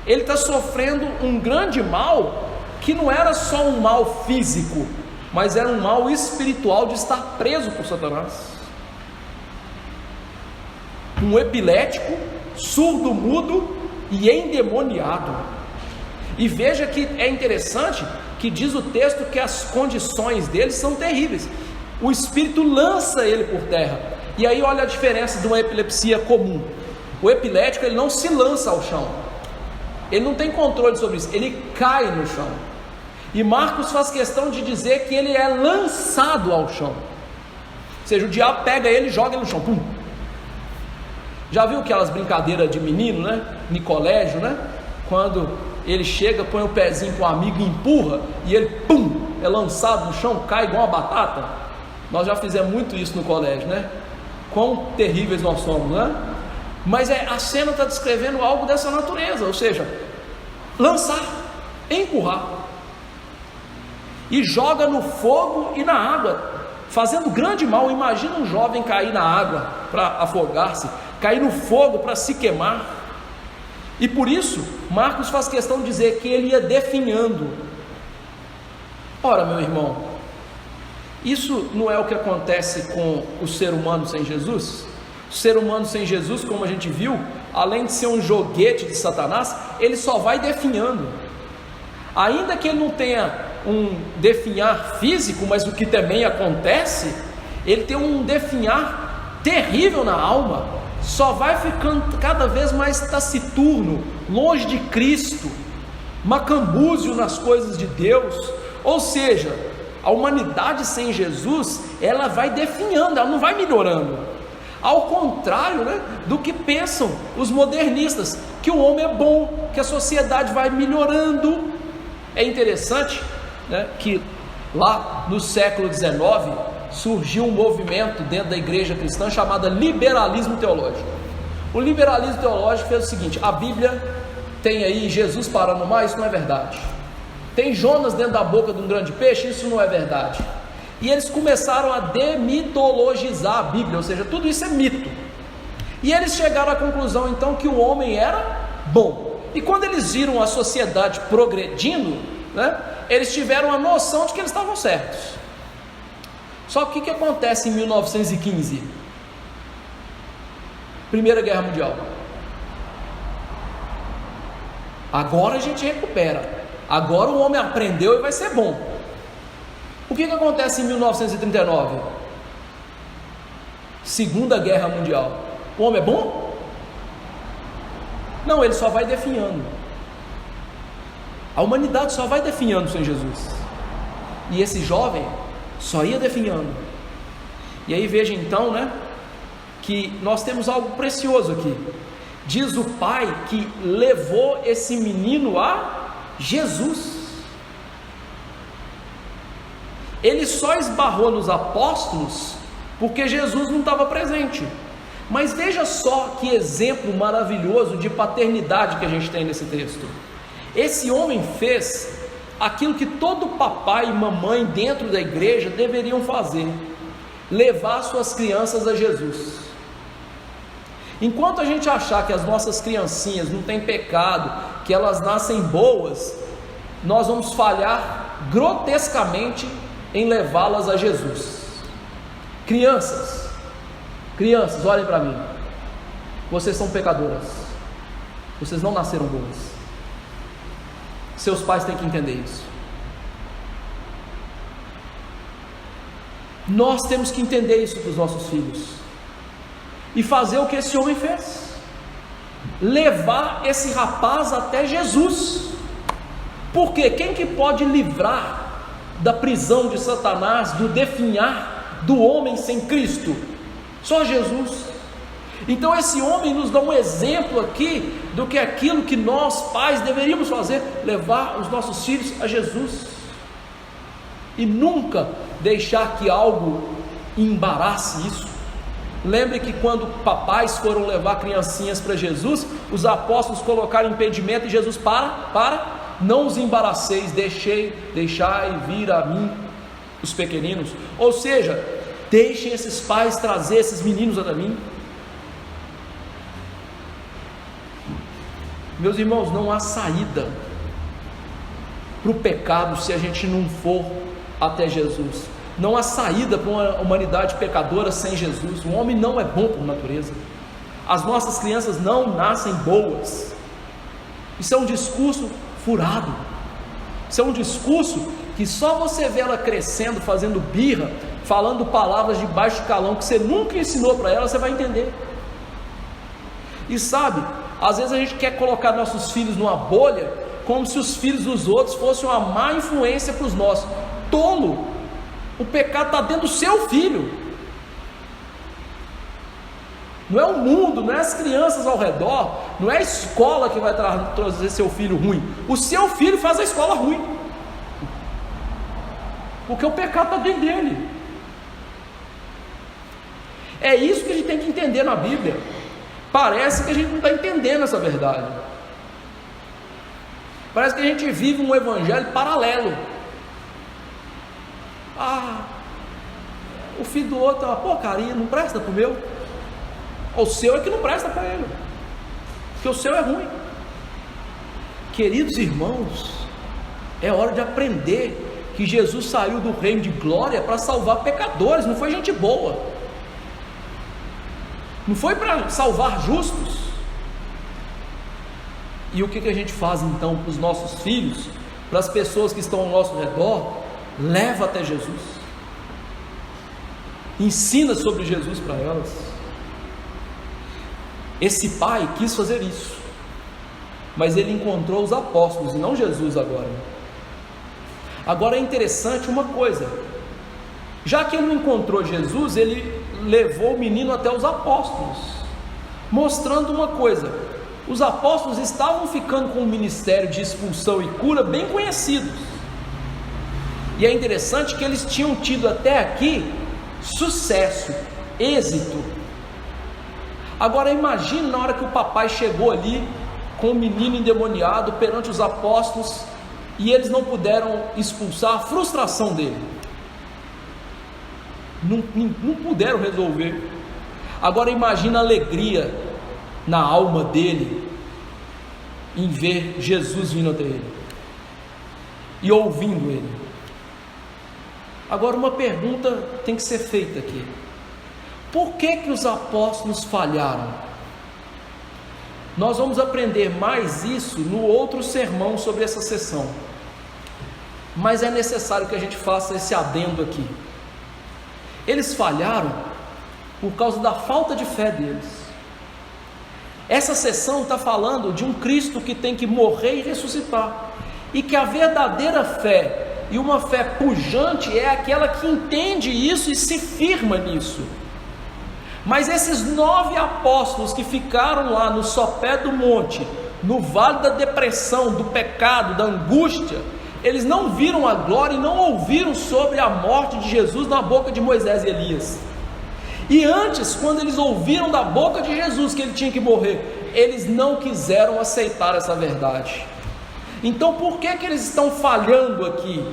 ele está sofrendo um grande mal, que não era só um mal físico, mas era um mal espiritual de estar preso por Satanás. Um epilético, surdo, mudo e endemoniado. E veja que é interessante que diz o texto que as condições dele são terríveis. O espírito lança ele por terra. E aí olha a diferença de uma epilepsia comum. O epilético, ele não se lança ao chão, ele não tem controle sobre isso, ele cai no chão. E Marcos faz questão de dizer que ele é lançado ao chão. Ou seja, o diabo pega ele e joga ele no chão. Pum. Já viu aquelas brincadeiras de menino, em colégio, quando ele chega, põe o pezinho com o amigo e empurra, e ele, pum, é lançado no chão, cai igual uma batata. Nós já fizemos muito isso no colégio, Quão terríveis nós somos, Mas a cena está descrevendo algo dessa natureza, ou seja, lançar, empurrar, e joga no fogo e na água, fazendo grande mal. Imagina um jovem cair na água para afogar-se, cair no fogo para se queimar. E por isso Marcos faz questão de dizer que ele ia definhando. Ora, meu irmão, isso não é o que acontece com o ser humano sem Jesus? O ser humano sem Jesus, como a gente viu, além de ser um joguete de Satanás, ele só vai definhando. Ainda que ele não tenha um definhar físico, mas o que também acontece, ele tem um definhar terrível na alma, só vai ficando cada vez mais taciturno, longe de Cristo, macambúzio nas coisas de Deus. Ou seja, a humanidade sem Jesus, ela vai definhando, ela não vai melhorando, ao contrário do que pensam os modernistas, que o homem é bom, que a sociedade vai melhorando. É interessante que lá no século XIX surgiu um movimento dentro da igreja cristã chamado liberalismo teológico. O liberalismo teológico fez o seguinte: a Bíblia tem aí Jesus parando o mar, isso não é verdade. Tem Jonas dentro da boca de um grande peixe, isso não é verdade. E eles começaram a demitologizar a Bíblia, ou seja, tudo isso é mito. E eles chegaram à conclusão então que o homem era bom. E quando eles viram a sociedade progredindo, eles tiveram a noção de que eles estavam certos. Só que o que acontece em 1915? Primeira Guerra Mundial. Agora a gente recupera. Agora o homem aprendeu e vai ser bom. O que acontece em 1939? Segunda Guerra Mundial. O homem é bom? Não, ele só vai definhando. A humanidade só vai definhando sem Jesus. E esse jovem só ia definhando. E aí veja então, que nós temos algo precioso aqui. Diz o pai que levou esse menino a Jesus. Ele só esbarrou nos apóstolos porque Jesus não estava presente. Mas veja só que exemplo maravilhoso de paternidade que a gente tem nesse texto. Esse homem fez aquilo que todo papai e mamãe dentro da igreja deveriam fazer: levar suas crianças a Jesus. Enquanto a gente achar que as nossas criancinhas não têm pecado, que elas nascem boas, nós vamos falhar grotescamente em levá-las a Jesus. Crianças, olhem para mim. Vocês são pecadoras. Vocês não nasceram boas. Seus pais têm que entender isso. Nós temos que entender isso para os nossos filhos e fazer o que esse homem fez: levar esse rapaz até Jesus. Porque quem que pode livrar da prisão de Satanás, do definhar do homem sem Cristo? Só Jesus. Então esse homem nos dá um exemplo aqui do que aquilo que nós pais deveríamos fazer: levar os nossos filhos a Jesus, e nunca deixar que algo embarace isso. Lembre que quando papais foram levar criancinhas para Jesus, os apóstolos colocaram impedimento e Jesus: para, não os embaraceis, deixai vir a mim os pequeninos. Ou seja, deixem esses pais trazer esses meninos até mim. Meus irmãos, não há saída para o pecado se a gente não for até Jesus. Não há saída para uma humanidade pecadora sem Jesus. O homem não é bom por natureza. As nossas crianças não nascem boas. Isso é um discurso furado. Isso é um discurso que só você vê ela crescendo, fazendo birra, falando palavras de baixo calão que você nunca ensinou para ela, você vai entender. E sabe, às vezes a gente quer colocar nossos filhos numa bolha, como se os filhos dos outros fossem uma má influência para os nossos. Tolo! O pecado está dentro do seu filho. Não é o mundo, não é as crianças ao redor, não é a escola que vai trazer seu filho ruim. O seu filho faz a escola ruim, porque o pecado está dentro dele. É isso que a gente tem que entender na Bíblia. Parece que a gente não está entendendo essa verdade. Parece que a gente vive um evangelho paralelo. O filho do outro é uma porcaria, não presta para o meu. O seu é que não presta para ele, porque o seu é ruim. Queridos irmãos, é hora de aprender que Jesus saiu do reino de glória para salvar pecadores, não foi gente boa, não foi para salvar justos. E o que a gente faz então para os nossos filhos, para as pessoas que estão ao nosso redor? Leva até Jesus, ensina sobre Jesus para elas. Esse pai quis fazer isso, mas ele encontrou os apóstolos e não Jesus agora. Agora é interessante uma coisa: já que ele não encontrou Jesus, ele levou o menino até os apóstolos, mostrando uma coisa: os apóstolos estavam ficando com um ministério de expulsão e cura bem conhecidos, e é interessante que eles tinham tido até aqui sucesso, êxito. Agora imagine na hora que o papai chegou ali com o menino endemoniado perante os apóstolos e eles não puderam expulsar, a frustração dele. Não puderam resolver. Agora imagine a alegria na alma dele em ver Jesus vindo até ele e ouvindo ele. Agora uma pergunta tem que ser feita aqui: por que os apóstolos falharam? Nós vamos aprender mais isso no outro sermão sobre essa sessão, mas é necessário que a gente faça esse adendo aqui. Eles falharam por causa da falta de fé deles. Essa sessão está falando de um Cristo que tem que morrer e ressuscitar, e que a verdadeira fé e uma fé pujante é aquela que entende isso e se firma nisso. Mas esses 9 apóstolos que ficaram lá no sopé do monte, no vale da depressão, do pecado, da angústia, eles não viram a glória e não ouviram sobre a morte de Jesus na boca de Moisés e Elias. E antes, quando eles ouviram da boca de Jesus que ele tinha que morrer, eles não quiseram aceitar essa verdade. Então por que eles estão falhando aqui?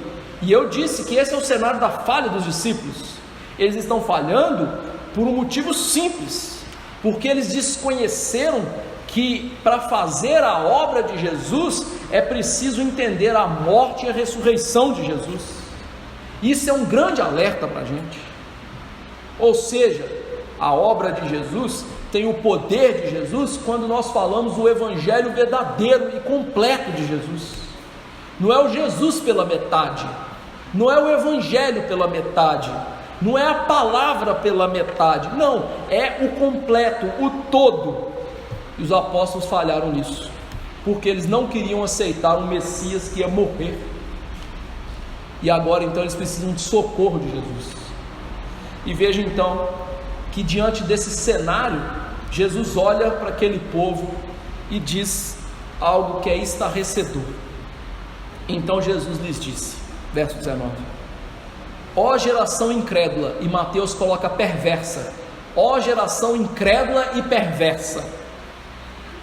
E eu disse que esse é o cenário da falha dos discípulos. Eles estão falhando por um motivo simples, porque eles desconheceram que para fazer a obra de Jesus é preciso entender a morte e a ressurreição de Jesus. Isso é um grande alerta para a gente. Ou seja, a obra de Jesus tem o poder de Jesus quando nós falamos o evangelho verdadeiro e completo de Jesus. Não é o Jesus pela metade, não é o evangelho pela metade, não é a palavra pela metade, não, é o completo, o todo. E os apóstolos falharam nisso, porque eles não queriam aceitar um Messias que ia morrer. E agora então eles precisam de socorro de Jesus. E veja então que diante desse cenário, Jesus olha para aquele povo e diz algo que é estarrecedor. Então Jesus lhes disse, verso 19: ó geração incrédula, e Mateus coloca perversa, ó geração incrédula e perversa,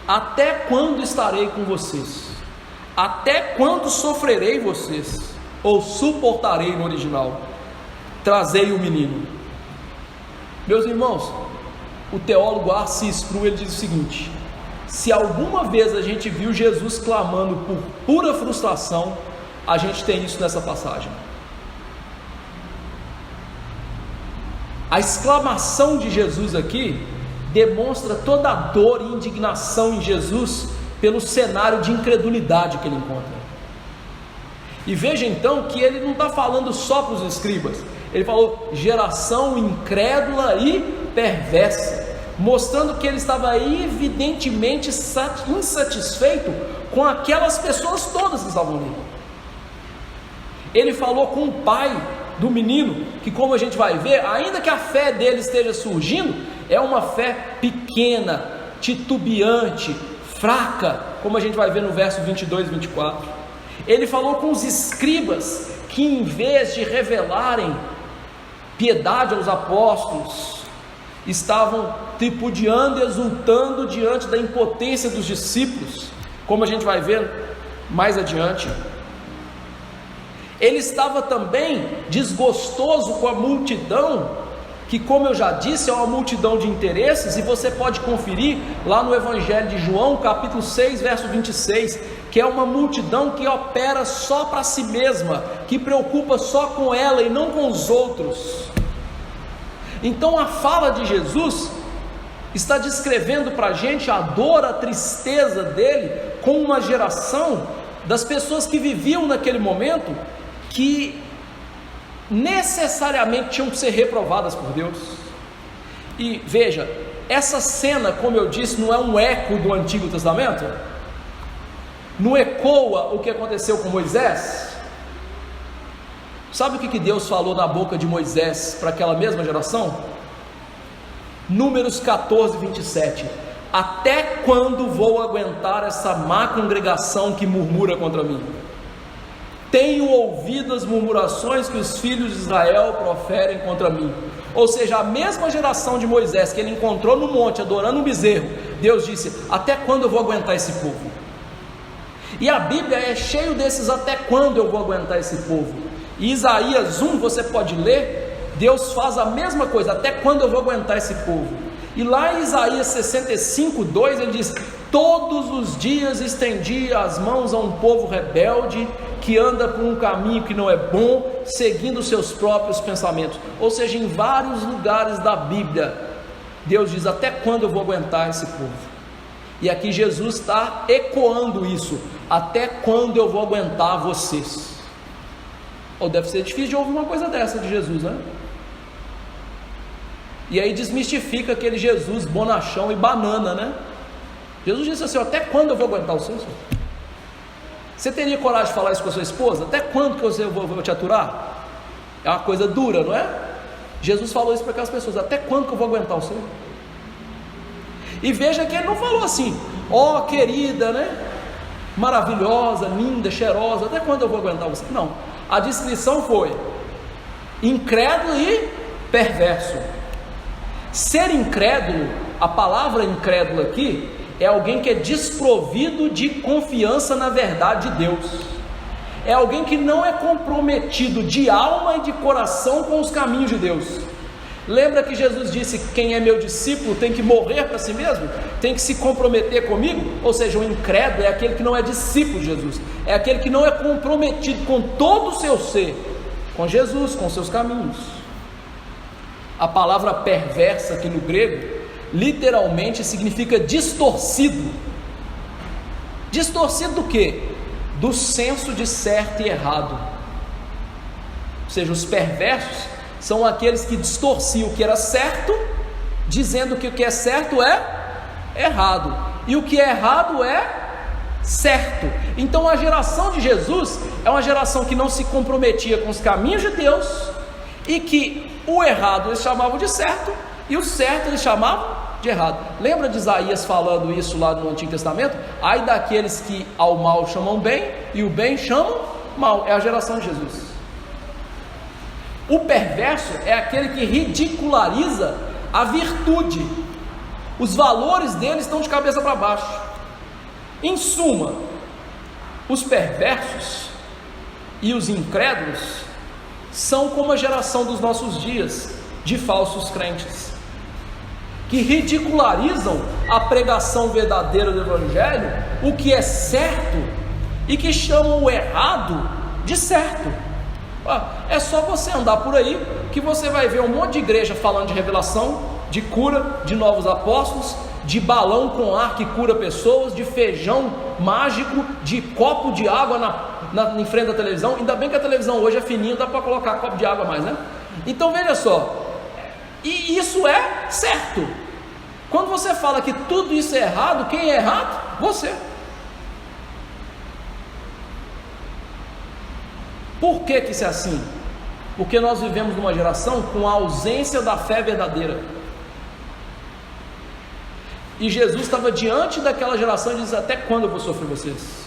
até quando estarei com vocês? Até quando sofrerei vocês? Ou suportarei no original? Trazei o menino. Meus irmãos, o teólogo R.C. Sproul, ele diz o seguinte: se alguma vez a gente viu Jesus clamando por pura frustração, a gente tem isso nessa passagem. A exclamação de Jesus aqui demonstra toda a dor e indignação em Jesus pelo cenário de incredulidade que ele encontra. E veja então que ele não está falando só para os escribas, ele falou geração incrédula e perversa, mostrando que ele estava evidentemente insatisfeito com aquelas pessoas todas que estavam ali. Ele falou com o pai do menino, que como a gente vai ver, ainda que a fé dele esteja surgindo, é uma fé pequena, titubeante, fraca, como a gente vai ver no verso 22 e 24. Ele falou com os escribas, que em vez de revelarem piedade aos apóstolos, estavam tripudiando e exultando diante da impotência dos discípulos, como a gente vai ver mais adiante. Ele estava também desgostoso com a multidão, que como eu já disse, é uma multidão de interesses, e você pode conferir lá no Evangelho de João, capítulo 6, verso 26, que é uma multidão que opera só para si mesma, que preocupa só com ela e não com os outros. Então a fala de Jesus está descrevendo para a gente a dor, a tristeza dele com uma geração das pessoas que viviam naquele momento, que necessariamente tinham que ser reprovadas por Deus. E veja, essa cena, como eu disse, não é um eco do Antigo Testamento? Não ecoa o que aconteceu com Moisés? Sabe o que Deus falou na boca de Moisés para aquela mesma geração? Números 14, 27. Até quando vou aguentar essa má congregação que murmura contra mim? Tenho ouvido as murmurações que os filhos de Israel proferem contra mim. Ou seja, a mesma geração de Moisés que ele encontrou no monte adorando um bezerro, Deus disse: até quando eu vou aguentar esse povo? E a Bíblia é cheio desses até quando eu vou aguentar esse povo. E Isaías 1, você pode ler, Deus faz a mesma coisa: até quando eu vou aguentar esse povo? E lá em Isaías 65, 2, ele diz: todos os dias estendi as mãos a um povo rebelde, que anda por um caminho que não é bom, seguindo seus próprios pensamentos. Ou seja, em vários lugares da Bíblia, Deus diz: até quando eu vou aguentar esse povo? E aqui Jesus está ecoando isso: até quando eu vou aguentar vocês? Ou deve ser difícil de ouvir uma coisa dessa de Jesus, né? E aí desmistifica aquele Jesus bonachão e banana, né? Jesus disse assim: até quando eu vou aguentar vocês? Você teria coragem de falar isso com a sua esposa? Até quando que eu vou te aturar? É uma coisa dura, não é? Jesus falou isso para aquelas pessoas: até quando que eu vou aguentar o Senhor? E veja que ele não falou assim: ó querida, né? Maravilhosa, linda, cheirosa, até quando eu vou aguentar você? Não, a descrição foi incrédulo e perverso. Ser incrédulo, a palavra incrédulo aqui, é alguém que é desprovido de confiança na verdade de Deus, é alguém que não é comprometido de alma e de coração com os caminhos de Deus. Lembra que Jesus disse que quem é meu discípulo tem que morrer para si mesmo, tem que se comprometer comigo? Ou seja, o incrédulo é aquele que não é discípulo de Jesus, é aquele que não é comprometido com todo o seu ser, com Jesus, com seus caminhos. A palavra perversa aqui no grego, literalmente significa distorcido. Distorcido do quê? Do senso de certo e errado. Ou seja, os perversos são aqueles que distorciam o que era certo, dizendo que o que é certo é errado, e o que é errado é certo. Então a geração de Jesus é uma geração que não se comprometia com os caminhos de Deus, e que o errado eles chamavam de certo, e o certo eles chamavam de errado. Lembra de Isaías falando isso lá no Antigo Testamento? Ai daqueles que ao mal chamam bem, e o bem chamam mal. É a geração de Jesus. O perverso é aquele que ridiculariza a virtude, os valores deles estão de cabeça para baixo. Em suma, os perversos e os incrédulos são como a geração dos nossos dias, de falsos crentes, que ridicularizam a pregação verdadeira do Evangelho, o que é certo, e que chamam o errado de certo. É só você andar por aí que você vai ver um monte de igreja falando de revelação, de cura, de novos apóstolos, de balão com ar que cura pessoas, de feijão mágico, de copo de água em frente da televisão. Ainda bem que a televisão hoje é fininha, dá para colocar copo de água a mais, né? Então veja só, e isso é certo. Quando você fala que tudo isso é errado, quem é errado? Você. Por que isso é assim? Porque nós vivemos numa geração com a ausência da fé verdadeira. E Jesus estava diante daquela geração e disse: até quando eu vou sofrer vocês?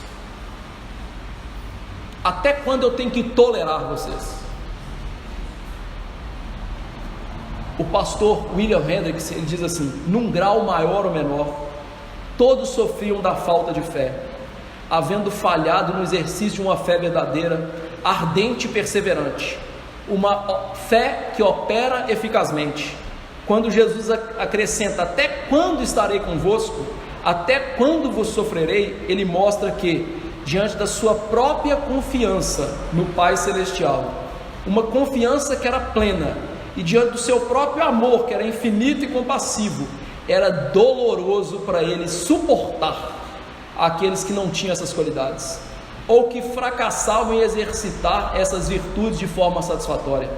Até quando eu tenho que tolerar vocês? O pastor William Hendricks, ele diz assim: num grau maior ou menor, todos sofriam da falta de fé, havendo falhado no exercício de uma fé verdadeira, ardente e perseverante, uma fé que opera eficazmente. Quando Jesus acrescenta: até quando estarei convosco, até quando vos sofrerei, ele mostra que, diante da sua própria confiança no Pai Celestial, uma confiança que era plena, e diante do seu próprio amor, que era infinito e compassivo, era doloroso para ele suportar aqueles que não tinham essas qualidades, ou que fracassavam em exercitar essas virtudes de forma satisfatória.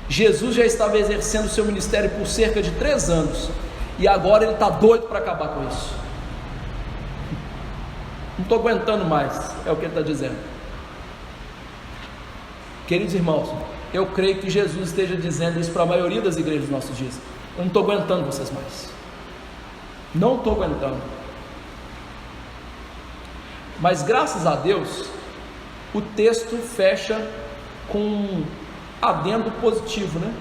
Jesus já estava exercendo o seu ministério por cerca de 3 anos, e agora ele está doido para acabar com isso. Não estou aguentando mais, é o que ele está dizendo. Queridos irmãos, eu creio que Jesus esteja dizendo isso para a maioria das igrejas dos nossos dias: eu não estou aguentando vocês mais, não estou aguentando. Mas graças a Deus, o texto fecha com um adendo positivo, né?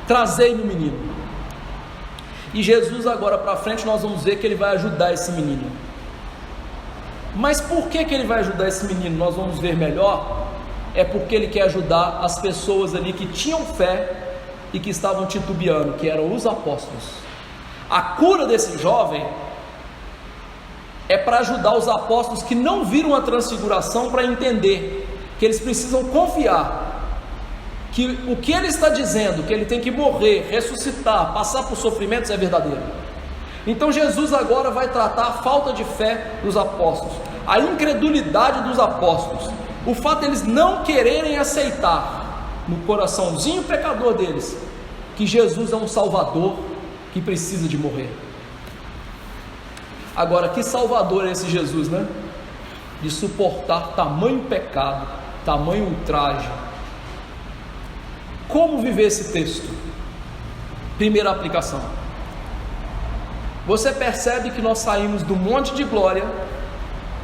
Trazei-me o menino. E Jesus, agora para frente, nós vamos ver que ele vai ajudar esse menino. Mas por que ele vai ajudar esse menino? Nós vamos ver melhor. É porque ele quer ajudar as pessoas ali que tinham fé e que estavam titubeando, que eram os apóstolos. A cura desse jovem é para ajudar os apóstolos que não viram a transfiguração, para entender que eles precisam confiar que o que ele está dizendo, que ele tem que morrer, ressuscitar, passar por sofrimentos, é verdadeiro. Então Jesus agora vai tratar a falta de fé dos apóstolos, a incredulidade dos apóstolos, o fato de eles não quererem aceitar no coraçãozinho pecador deles que Jesus é um Salvador que precisa de morrer. Agora, que Salvador é esse Jesus, né? de suportar tamanho pecado, tamanho ultraje. Como viver esse texto? Primeira aplicação. Você percebe que nós saímos do monte de glória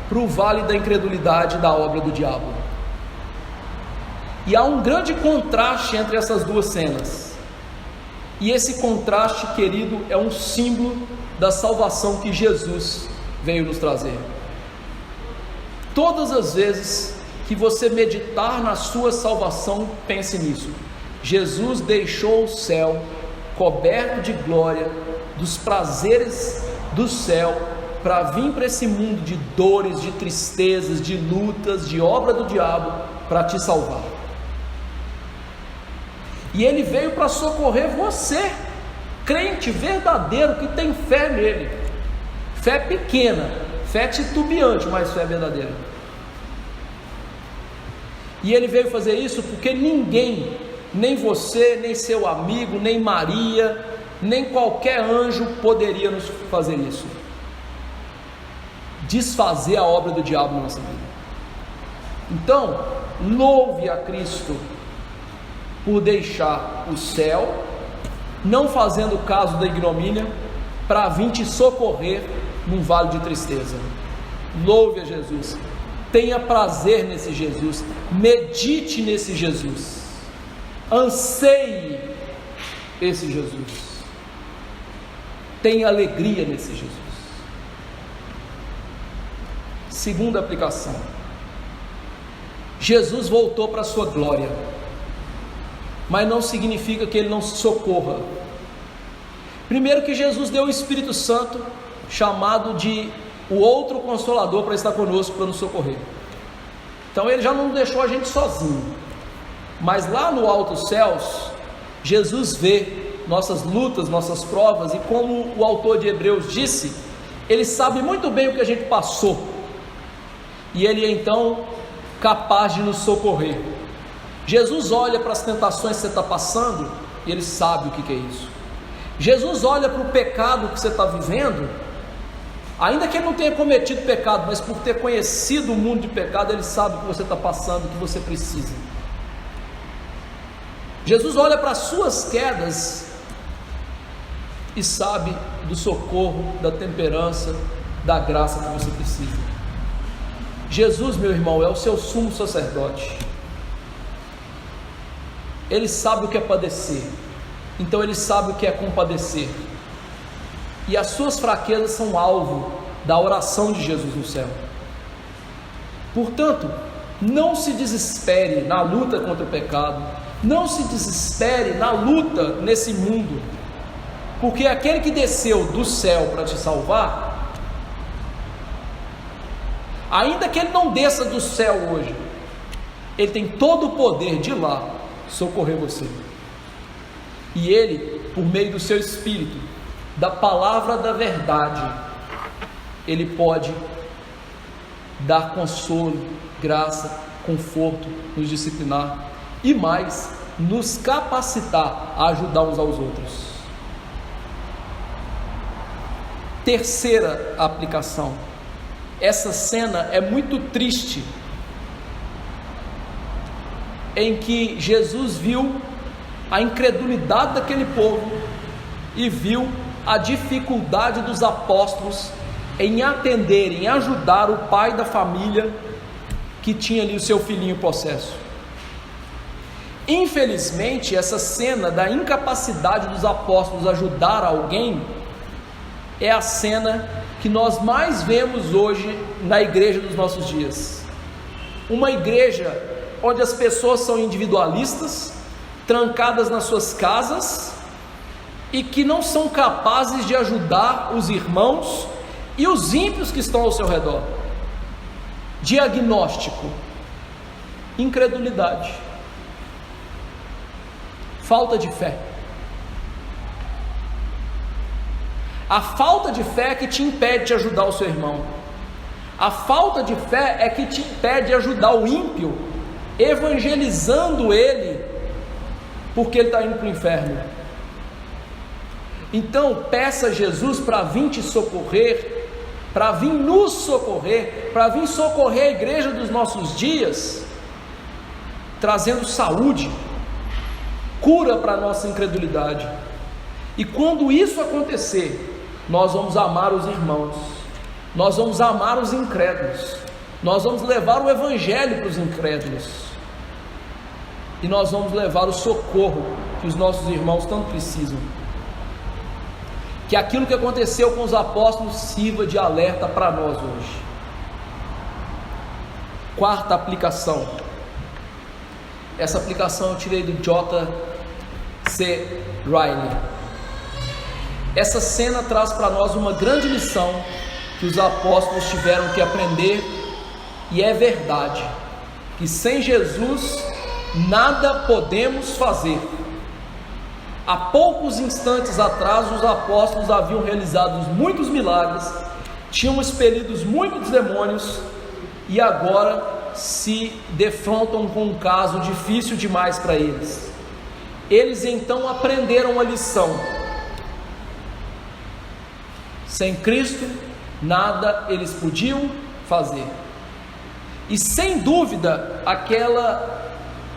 para o vale da incredulidade da obra do diabo. E há um grande contraste entre essas duas cenas. E esse contraste, querido, é um símbolo da salvação que Jesus veio nos trazer. Todas as vezes que você meditar na sua salvação, pense nisso. Jesus deixou o céu coberto de glória, dos prazeres do céu, para vir para esse mundo de dores, de tristezas, de lutas, de obra do diabo, para te salvar. E ele veio para socorrer você, crente verdadeiro, que tem fé nele. Fé pequena, fé titubeante, mas fé verdadeira. E ele veio fazer isso porque ninguém, nem você, nem seu amigo, nem Maria, nem qualquer anjo poderia nos fazer isso. Desfazer a obra do diabo na nossa vida. Então, louve a Cristo por deixar o céu, não fazendo caso da ignomínia, para vir te socorrer num vale de tristeza. Louve a Jesus, tenha prazer nesse Jesus, medite nesse Jesus, anseie esse Jesus, tenha alegria nesse Jesus. Segunda aplicação: Jesus voltou para a sua glória, mas não significa que ele não socorra. Primeiro, que Jesus deu o Espírito Santo, chamado de o outro Consolador, para estar conosco, para nos socorrer. Então ele já não deixou a gente sozinho, mas lá no alto céus, Jesus vê nossas lutas, nossas provas, e como o autor de Hebreus disse, ele sabe muito bem o que a gente passou, e ele é então capaz de nos socorrer. Jesus olha para as tentações que você está passando, e ele sabe o que é isso. Jesus olha para o pecado que você está vivendo, ainda que ele não tenha cometido pecado, mas por ter conhecido o mundo de pecado, ele sabe o que você está passando, o que você precisa. Jesus olha para as suas quedas e sabe do socorro, da temperança, da graça que você precisa. Jesus, meu irmão, é o seu sumo sacerdote. Ele sabe o que é padecer, então ele sabe o que é compadecer, e as suas fraquezas são alvo da oração de Jesus no céu. Portanto, não se desespere na luta contra o pecado, não se desespere na luta nesse mundo, porque aquele que desceu do céu para te salvar, ainda que ele não desça do céu hoje, ele tem todo o poder de ir lá socorrer você. E ele, por meio do seu Espírito, da palavra da verdade, ele pode dar consolo, graça, conforto, nos disciplinar e mais, nos capacitar a ajudar uns aos outros. Terceira aplicação: essa cena é muito triste, em que Jesus viu a incredulidade daquele povo e viu a dificuldade dos apóstolos em atender, em ajudar o pai da família que tinha ali o seu filhinho possesso. Infelizmente, essa cena da incapacidade dos apóstolos ajudar alguém é a cena que nós mais vemos hoje na igreja dos nossos dias. Uma igreja onde as pessoas são individualistas, trancadas nas suas casas, e que não são capazes de ajudar os irmãos e os ímpios que estão ao seu redor. Diagnóstico: incredulidade, falta de fé. A falta de fé é que te impede de ajudar o seu irmão. A falta de fé é que te impede de ajudar o ímpio, evangelizando ele, porque ele está indo para o inferno. Então peça a Jesus para vir te socorrer para vir nos socorrer, para vir socorrer a igreja dos nossos dias, trazendo saúde, cura para a nossa incredulidade. E quando isso acontecer, nós vamos amar os irmãos, nós vamos amar os incrédulos, nós vamos levar o evangelho para os incrédulos, e nós vamos levar o socorro que os nossos irmãos tanto precisam. Que aquilo que aconteceu com os apóstolos sirva de alerta para nós hoje. Quarta aplicação. Essa aplicação eu tirei do J.C. Ryle. Essa cena traz para nós uma grande lição que os apóstolos tiveram que aprender, e é verdade, que sem Jesus nada podemos fazer. Há poucos instantes atrás, os apóstolos haviam realizado muitos milagres, tinham expelido muitos demônios, e agora se defrontam com um caso difícil demais para eles. Eles então aprenderam a lição: sem Cristo, nada eles podiam fazer. E sem dúvida,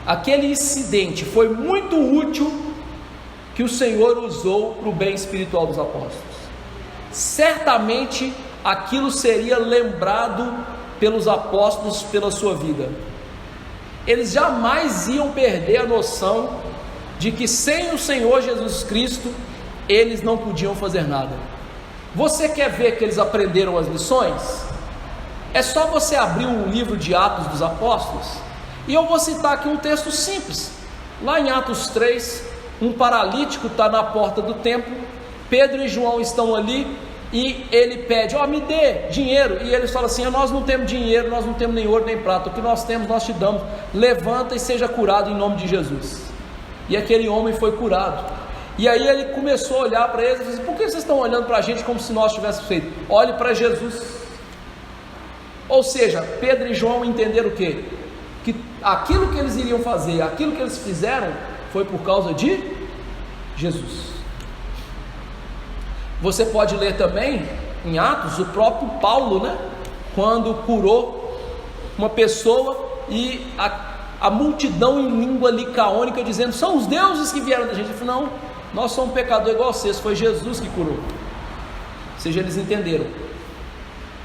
aquele incidente foi muito útil, que o Senhor usou para o bem espiritual dos apóstolos. Certamente aquilo seria lembrado pelos apóstolos pela sua vida. Eles jamais iam perder a noção de que sem o Senhor Jesus Cristo eles não podiam fazer nada. Você quer ver que eles aprenderam as lições? É só você abrir o livro de Atos dos Apóstolos, e eu vou citar aqui um texto simples. Lá em Atos 3, um paralítico está na porta do templo, Pedro e João estão ali, e ele pede: me dê dinheiro, e eles falam assim: nós não temos dinheiro, nós não temos nem ouro nem prata, o que nós temos nós te damos, levanta e seja curado em nome de Jesus. E aquele homem foi curado. E aí ele começou a olhar para eles e disse: por que vocês estão olhando para a gente como se nós tivéssemos feito? Olhe para Jesus. Ou seja, Pedro e João entenderam o quê? Que aquilo que eles iriam fazer, aquilo que eles fizeram, foi por causa de Jesus. Você pode ler também em Atos o próprio Paulo, quando curou uma pessoa, e a multidão em língua licaônica dizendo: são os deuses que vieram da gente. Ele falou: não, nós somos pecadores igual vocês, foi Jesus que curou. Ou seja, eles entenderam: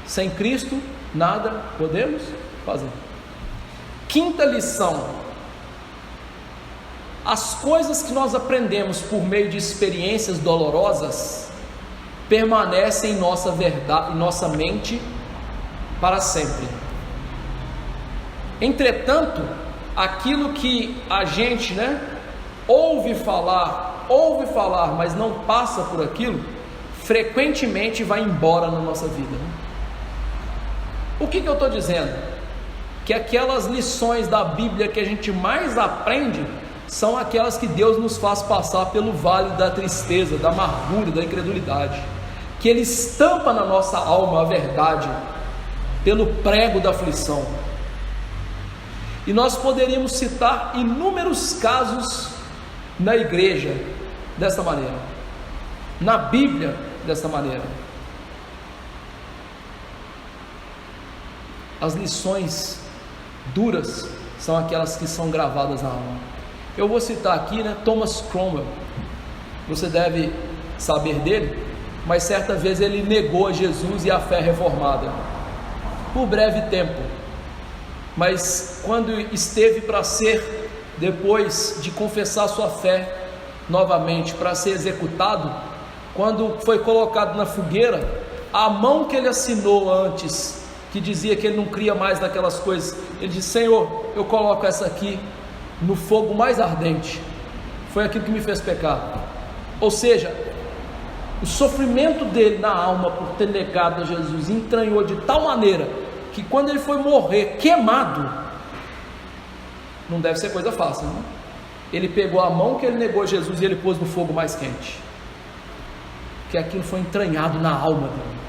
sem Cristo nada podemos fazer. Quinta lição: as coisas que nós aprendemos por meio de experiências dolorosas permanecem em nossa verdade, em nossa mente para sempre. Entretanto, aquilo que a gente ouve falar, mas não passa por aquilo, frequentemente vai embora na nossa vida. O que eu estou dizendo? Que aquelas lições da Bíblia que a gente mais aprende são aquelas que Deus nos faz passar pelo vale da tristeza, da amargura, da incredulidade, que Ele estampa na nossa alma a verdade pelo prego da aflição. E nós poderíamos citar inúmeros casos na igreja desta maneira, na Bíblia desta maneira. As lições duras são aquelas que são gravadas na alma. Eu vou citar aqui, Thomas Cromwell. Você deve saber dele, mas certa vez ele negou a Jesus e a fé reformada por breve tempo. Mas quando esteve para ser, depois de confessar sua fé novamente, para ser executado, quando foi colocado na fogueira, a mão que ele assinou antes, que dizia que ele não cria mais naquelas coisas, ele disse: Senhor, eu coloco essa aqui no fogo mais ardente, foi aquilo que me fez pecar. Ou seja, o sofrimento dele na alma por ter negado a Jesus entranhou de tal maneira que quando ele foi morrer queimado, não deve ser coisa fácil, ele pegou a mão que ele negou a Jesus e ele pôs no fogo mais quente, que aquilo foi entranhado na alma dele.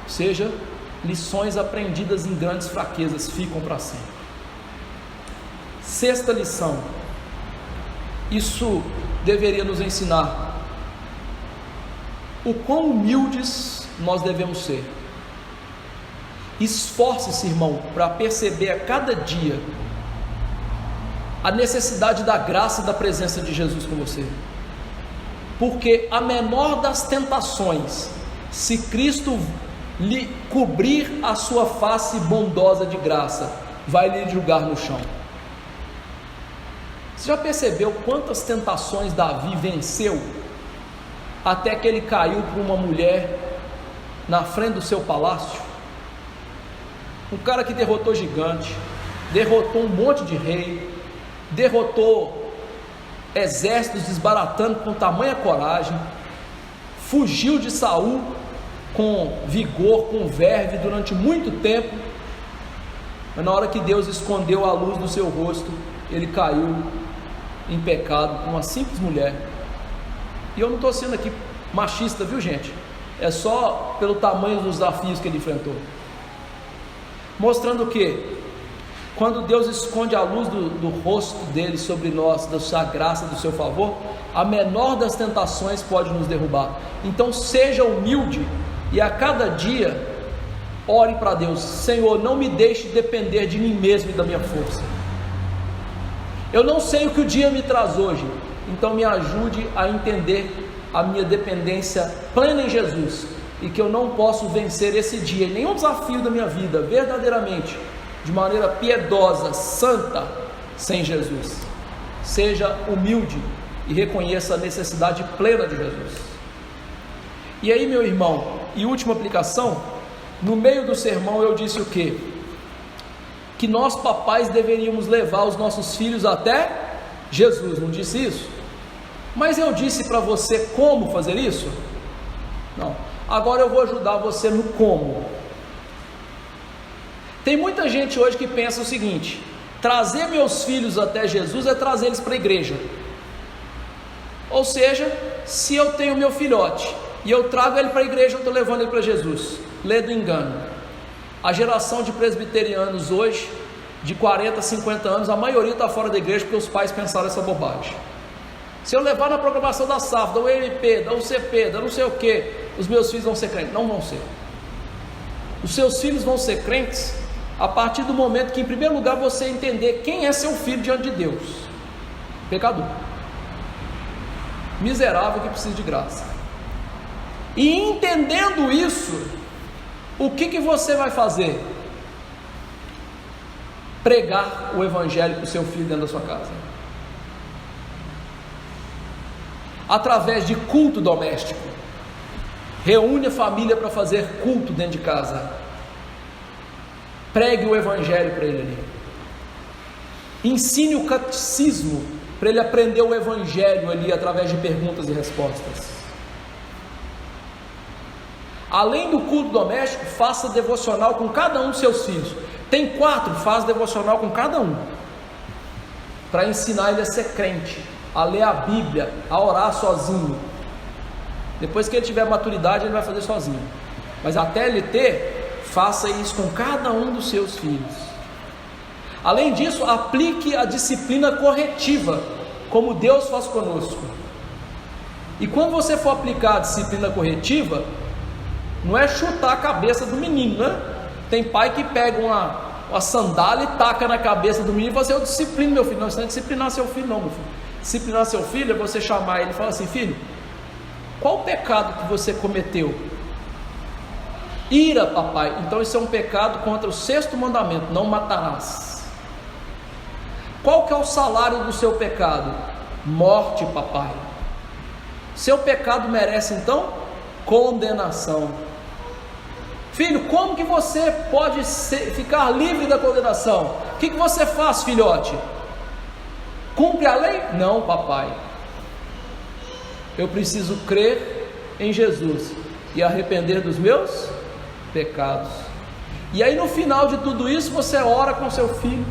Ou seja, lições aprendidas em grandes fraquezas ficam para sempre. Sexta lição: isso deveria nos ensinar o quão humildes nós devemos ser. Esforce-se, irmão, para perceber a cada dia a necessidade da graça e da presença de Jesus com você, porque a menor das tentações, se Cristo lhe cobrir a sua face bondosa de graça, vai lhe julgar no chão. Você já percebeu quantas tentações Davi venceu, até que ele caiu por uma mulher na frente do seu palácio? Um cara que derrotou gigante, derrotou um monte de rei, derrotou exércitos desbaratando com tamanha coragem, fugiu de Saul com vigor, com verve durante muito tempo, mas na hora que Deus escondeu a luz do seu rosto, ele caiu em pecado com uma simples mulher. E eu não estou sendo aqui machista, viu, gente? É só pelo tamanho dos desafios que ele enfrentou, mostrando que quando Deus esconde a luz do rosto dele sobre nós, da sua graça, do seu favor, a menor das tentações pode nos derrubar. Então seja humilde e a cada dia ore para Deus: Senhor, não me deixe depender de mim mesmo e da minha força. Eu não sei o que o dia me traz hoje, então me ajude a entender a minha dependência plena em Jesus, e que eu não posso vencer esse dia, nenhum desafio da minha vida, verdadeiramente, de maneira piedosa, santa, sem Jesus. Seja humilde e reconheça a necessidade plena de Jesus. E aí, meu irmão, e última aplicação, no meio do sermão eu disse o quê? Que nós papais deveríamos levar os nossos filhos até Jesus, não disse isso? Mas eu disse para você como fazer isso? Não. Agora eu vou ajudar você no como. Tem muita gente hoje que pensa o seguinte: trazer meus filhos até Jesus é trazer eles para a igreja. Ou seja, se eu tenho meu filhote e eu trago ele para a igreja, eu estou levando ele para Jesus. Lê do engano. A geração de presbiterianos hoje, de 40, 50 anos, a maioria está fora da igreja porque os pais pensaram essa bobagem. Se eu levar na programação da SAF, da UMP, da UCP, da não sei o que, os meus filhos vão ser crentes. Não vão ser. Os seus filhos vão ser crentes a partir do momento que, em primeiro lugar, você entender quem é seu filho diante de Deus: pecador, miserável que precisa de graça. E entendendo isso, o que você vai fazer? Pregar o evangelho para o seu filho dentro da sua casa, através de culto doméstico. Reúne a família para fazer culto dentro de casa. Pregue o evangelho para ele ali. Ensine o catecismo para ele aprender o evangelho ali através de perguntas e respostas. Além do culto doméstico, faça devocional com cada um dos seus filhos. Tem 4, faz devocional com cada um, para ensinar ele a ser crente, a ler a Bíblia, a orar sozinho. Depois que ele tiver maturidade, ele vai fazer sozinho, mas até ele ter, faça isso com cada um dos seus filhos. Além disso, aplique a disciplina corretiva, como Deus faz conosco. E quando você for aplicar a disciplina corretiva, não é chutar a cabeça do menino, né? Tem pai que pega uma sandália e taca na cabeça do menino e fala assim: eu disciplino meu filho. Não, você não é disciplinar seu filho não, meu filho. Disciplinar seu filho é você chamar ele e falar assim: filho, qual o pecado que você cometeu? Ira, papai. Então isso é um pecado contra o 6º mandamento: não matarás. Qual que é o salário do seu pecado? Morte, papai. Seu pecado merece então condenação. Filho, como que você pode ficar livre da condenação? O que você faz, filhote? Cumpre a lei? Não, papai. Eu preciso crer em Jesus e arrepender dos meus pecados. E aí no final de tudo isso, você ora com seu filho,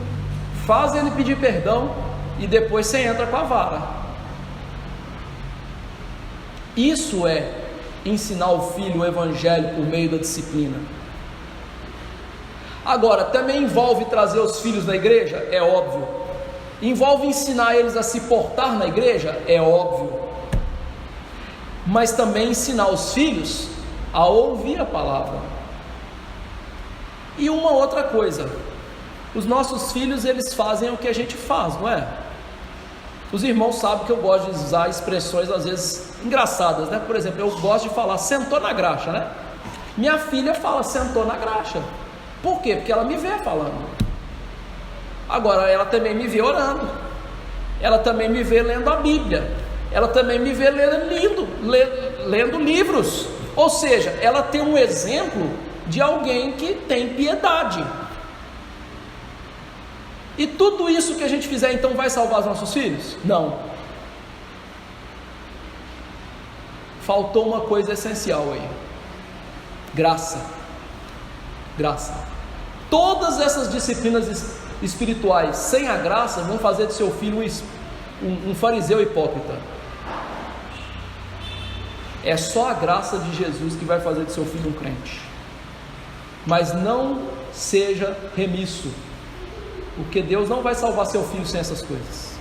faz ele pedir perdão e depois você entra com a vara. Isso é ensinar o filho o evangelho por meio da disciplina. Agora, também envolve trazer os filhos na igreja? É óbvio. Envolve ensinar eles a se portar na igreja? É óbvio. mas também ensinar os filhos a ouvir a palavra. E uma outra coisa, os nossos filhos, eles fazem o que a gente faz, não é? Os irmãos sabem que eu gosto de usar expressões às vezes engraçadas, né? Por exemplo, eu gosto de falar sentou na graxa, né? Minha filha fala sentou na graxa. Por quê? Porque ela me vê falando. Agora ela também me vê orando, ela também me vê lendo a Bíblia, ela também me vê lendo livros. Ou seja, ela tem um exemplo de alguém que tem piedade. E tudo isso que a gente fizer então vai salvar os nossos filhos? Não. Faltou uma coisa essencial aí: graça. Graça. Todas essas disciplinas espirituais sem a graça vão fazer de seu filho um fariseu hipócrita. É só a graça de Jesus que vai fazer de seu filho um crente. Mas não seja remisso, porque Deus não vai salvar seu filho sem essas coisas.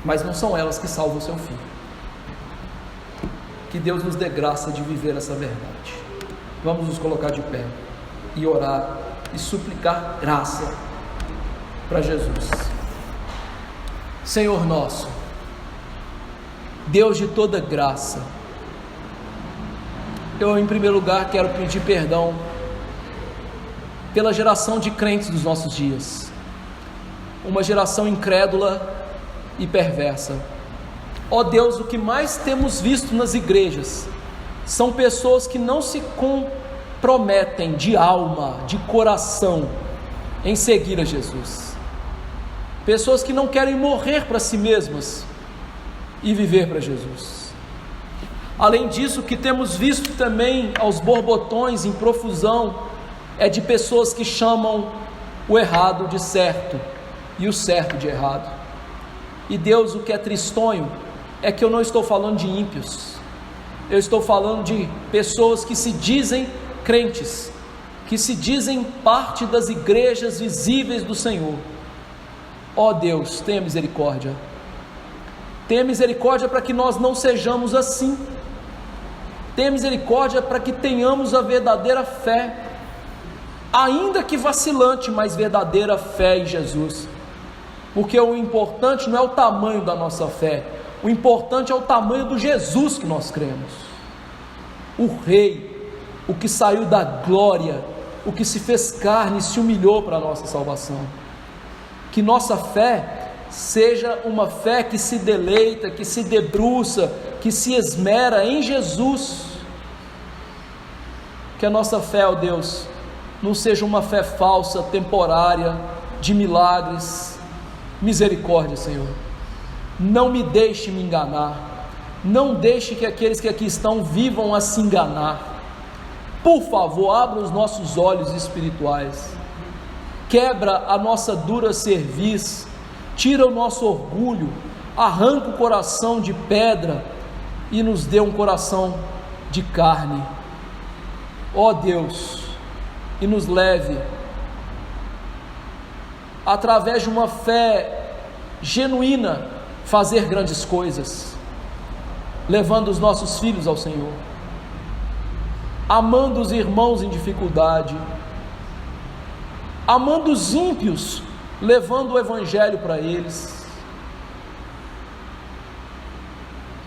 Mas não são elas que salvam seu filho. Que Deus nos dê graça de viver essa verdade. Vamos nos colocar de pé e orar e suplicar graça para Jesus. Senhor nosso, Deus de toda graça, eu em primeiro lugar quero pedir perdão pela geração de crentes dos nossos dias, uma geração incrédula e perversa. Ó Deus, o que mais temos visto nas igrejas são pessoas que não se comprometem de alma, de coração em seguir a Jesus, pessoas que não querem morrer para si mesmas e viver para Jesus. Além disso, o que temos visto também aos borbotões em profusão é de pessoas que chamam o errado de certo e o certo de errado. E Deus, o que é tristonho é que eu não estou falando de ímpios, eu estou falando de pessoas que se dizem crentes, que se dizem parte das igrejas visíveis do Senhor. Ó Deus, tenha misericórdia. Tenha misericórdia para que nós não sejamos assim. Tenha misericórdia para que tenhamos a verdadeira fé, ainda que vacilante, mas verdadeira fé em Jesus. Porque o importante não é o tamanho da nossa fé, o importante é o tamanho do Jesus que nós cremos. O Rei, o que saiu da glória, o que se fez carne e se humilhou para a nossa salvação. Que nossa fé seja uma fé que se deleita, que se debruça, que se esmera em Jesus. Que a nossa fé, ó Deus, não seja uma fé falsa, temporária, de milagres. Misericórdia, Senhor. Não me deixe me enganar. Não deixe que aqueles que aqui estão vivam a se enganar. Por favor, abra os nossos olhos espirituais. Quebra a nossa dura cerviz, tira o nosso orgulho, arranca o coração de pedra e nos dê um coração de carne. Ó Deus, e nos leve, através de uma fé genuína, fazer grandes coisas, levando os nossos filhos ao Senhor, amando os irmãos em dificuldade, amando os ímpios, levando o Evangelho para eles,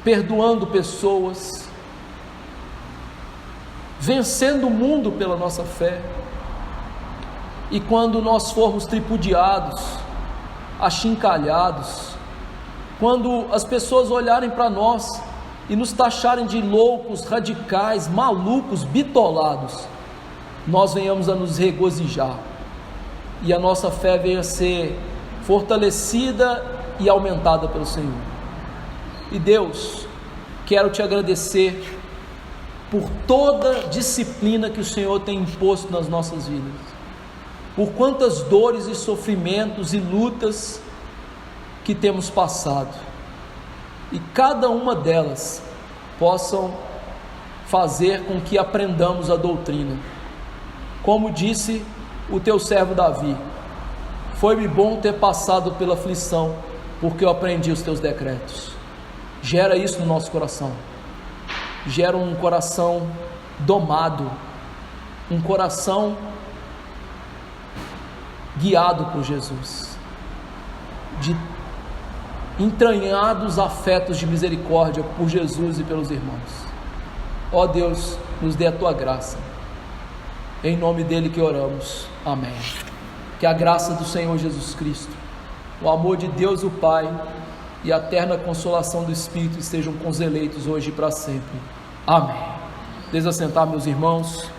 perdoando pessoas, vencendo o mundo pela nossa fé. E quando nós formos tripudiados, achincalhados, quando as pessoas olharem para nós e nos taxarem de loucos, radicais, malucos, bitolados, nós venhamos a nos regozijar e a nossa fé venha a ser fortalecida e aumentada pelo Senhor. E Deus, quero te agradecer por toda disciplina que o Senhor tem imposto nas nossas vidas, por quantas dores e sofrimentos e lutas que temos passado, e cada uma delas possam fazer com que aprendamos a doutrina. Como disse o teu servo Davi: foi-me bom ter passado pela aflição, porque eu aprendi os teus decretos. Gera isso no nosso coração. Gera um coração domado, um coração guiado por Jesus, de entranhados afetos de misericórdia por Jesus e pelos irmãos. Ó Deus, nos dê a tua graça, em nome dele que oramos, amém. Que a graça do Senhor Jesus Cristo, o amor de Deus o Pai e a eterna consolação do Espírito estejam com os eleitos hoje e para sempre, amém. Desassentar, meus irmãos.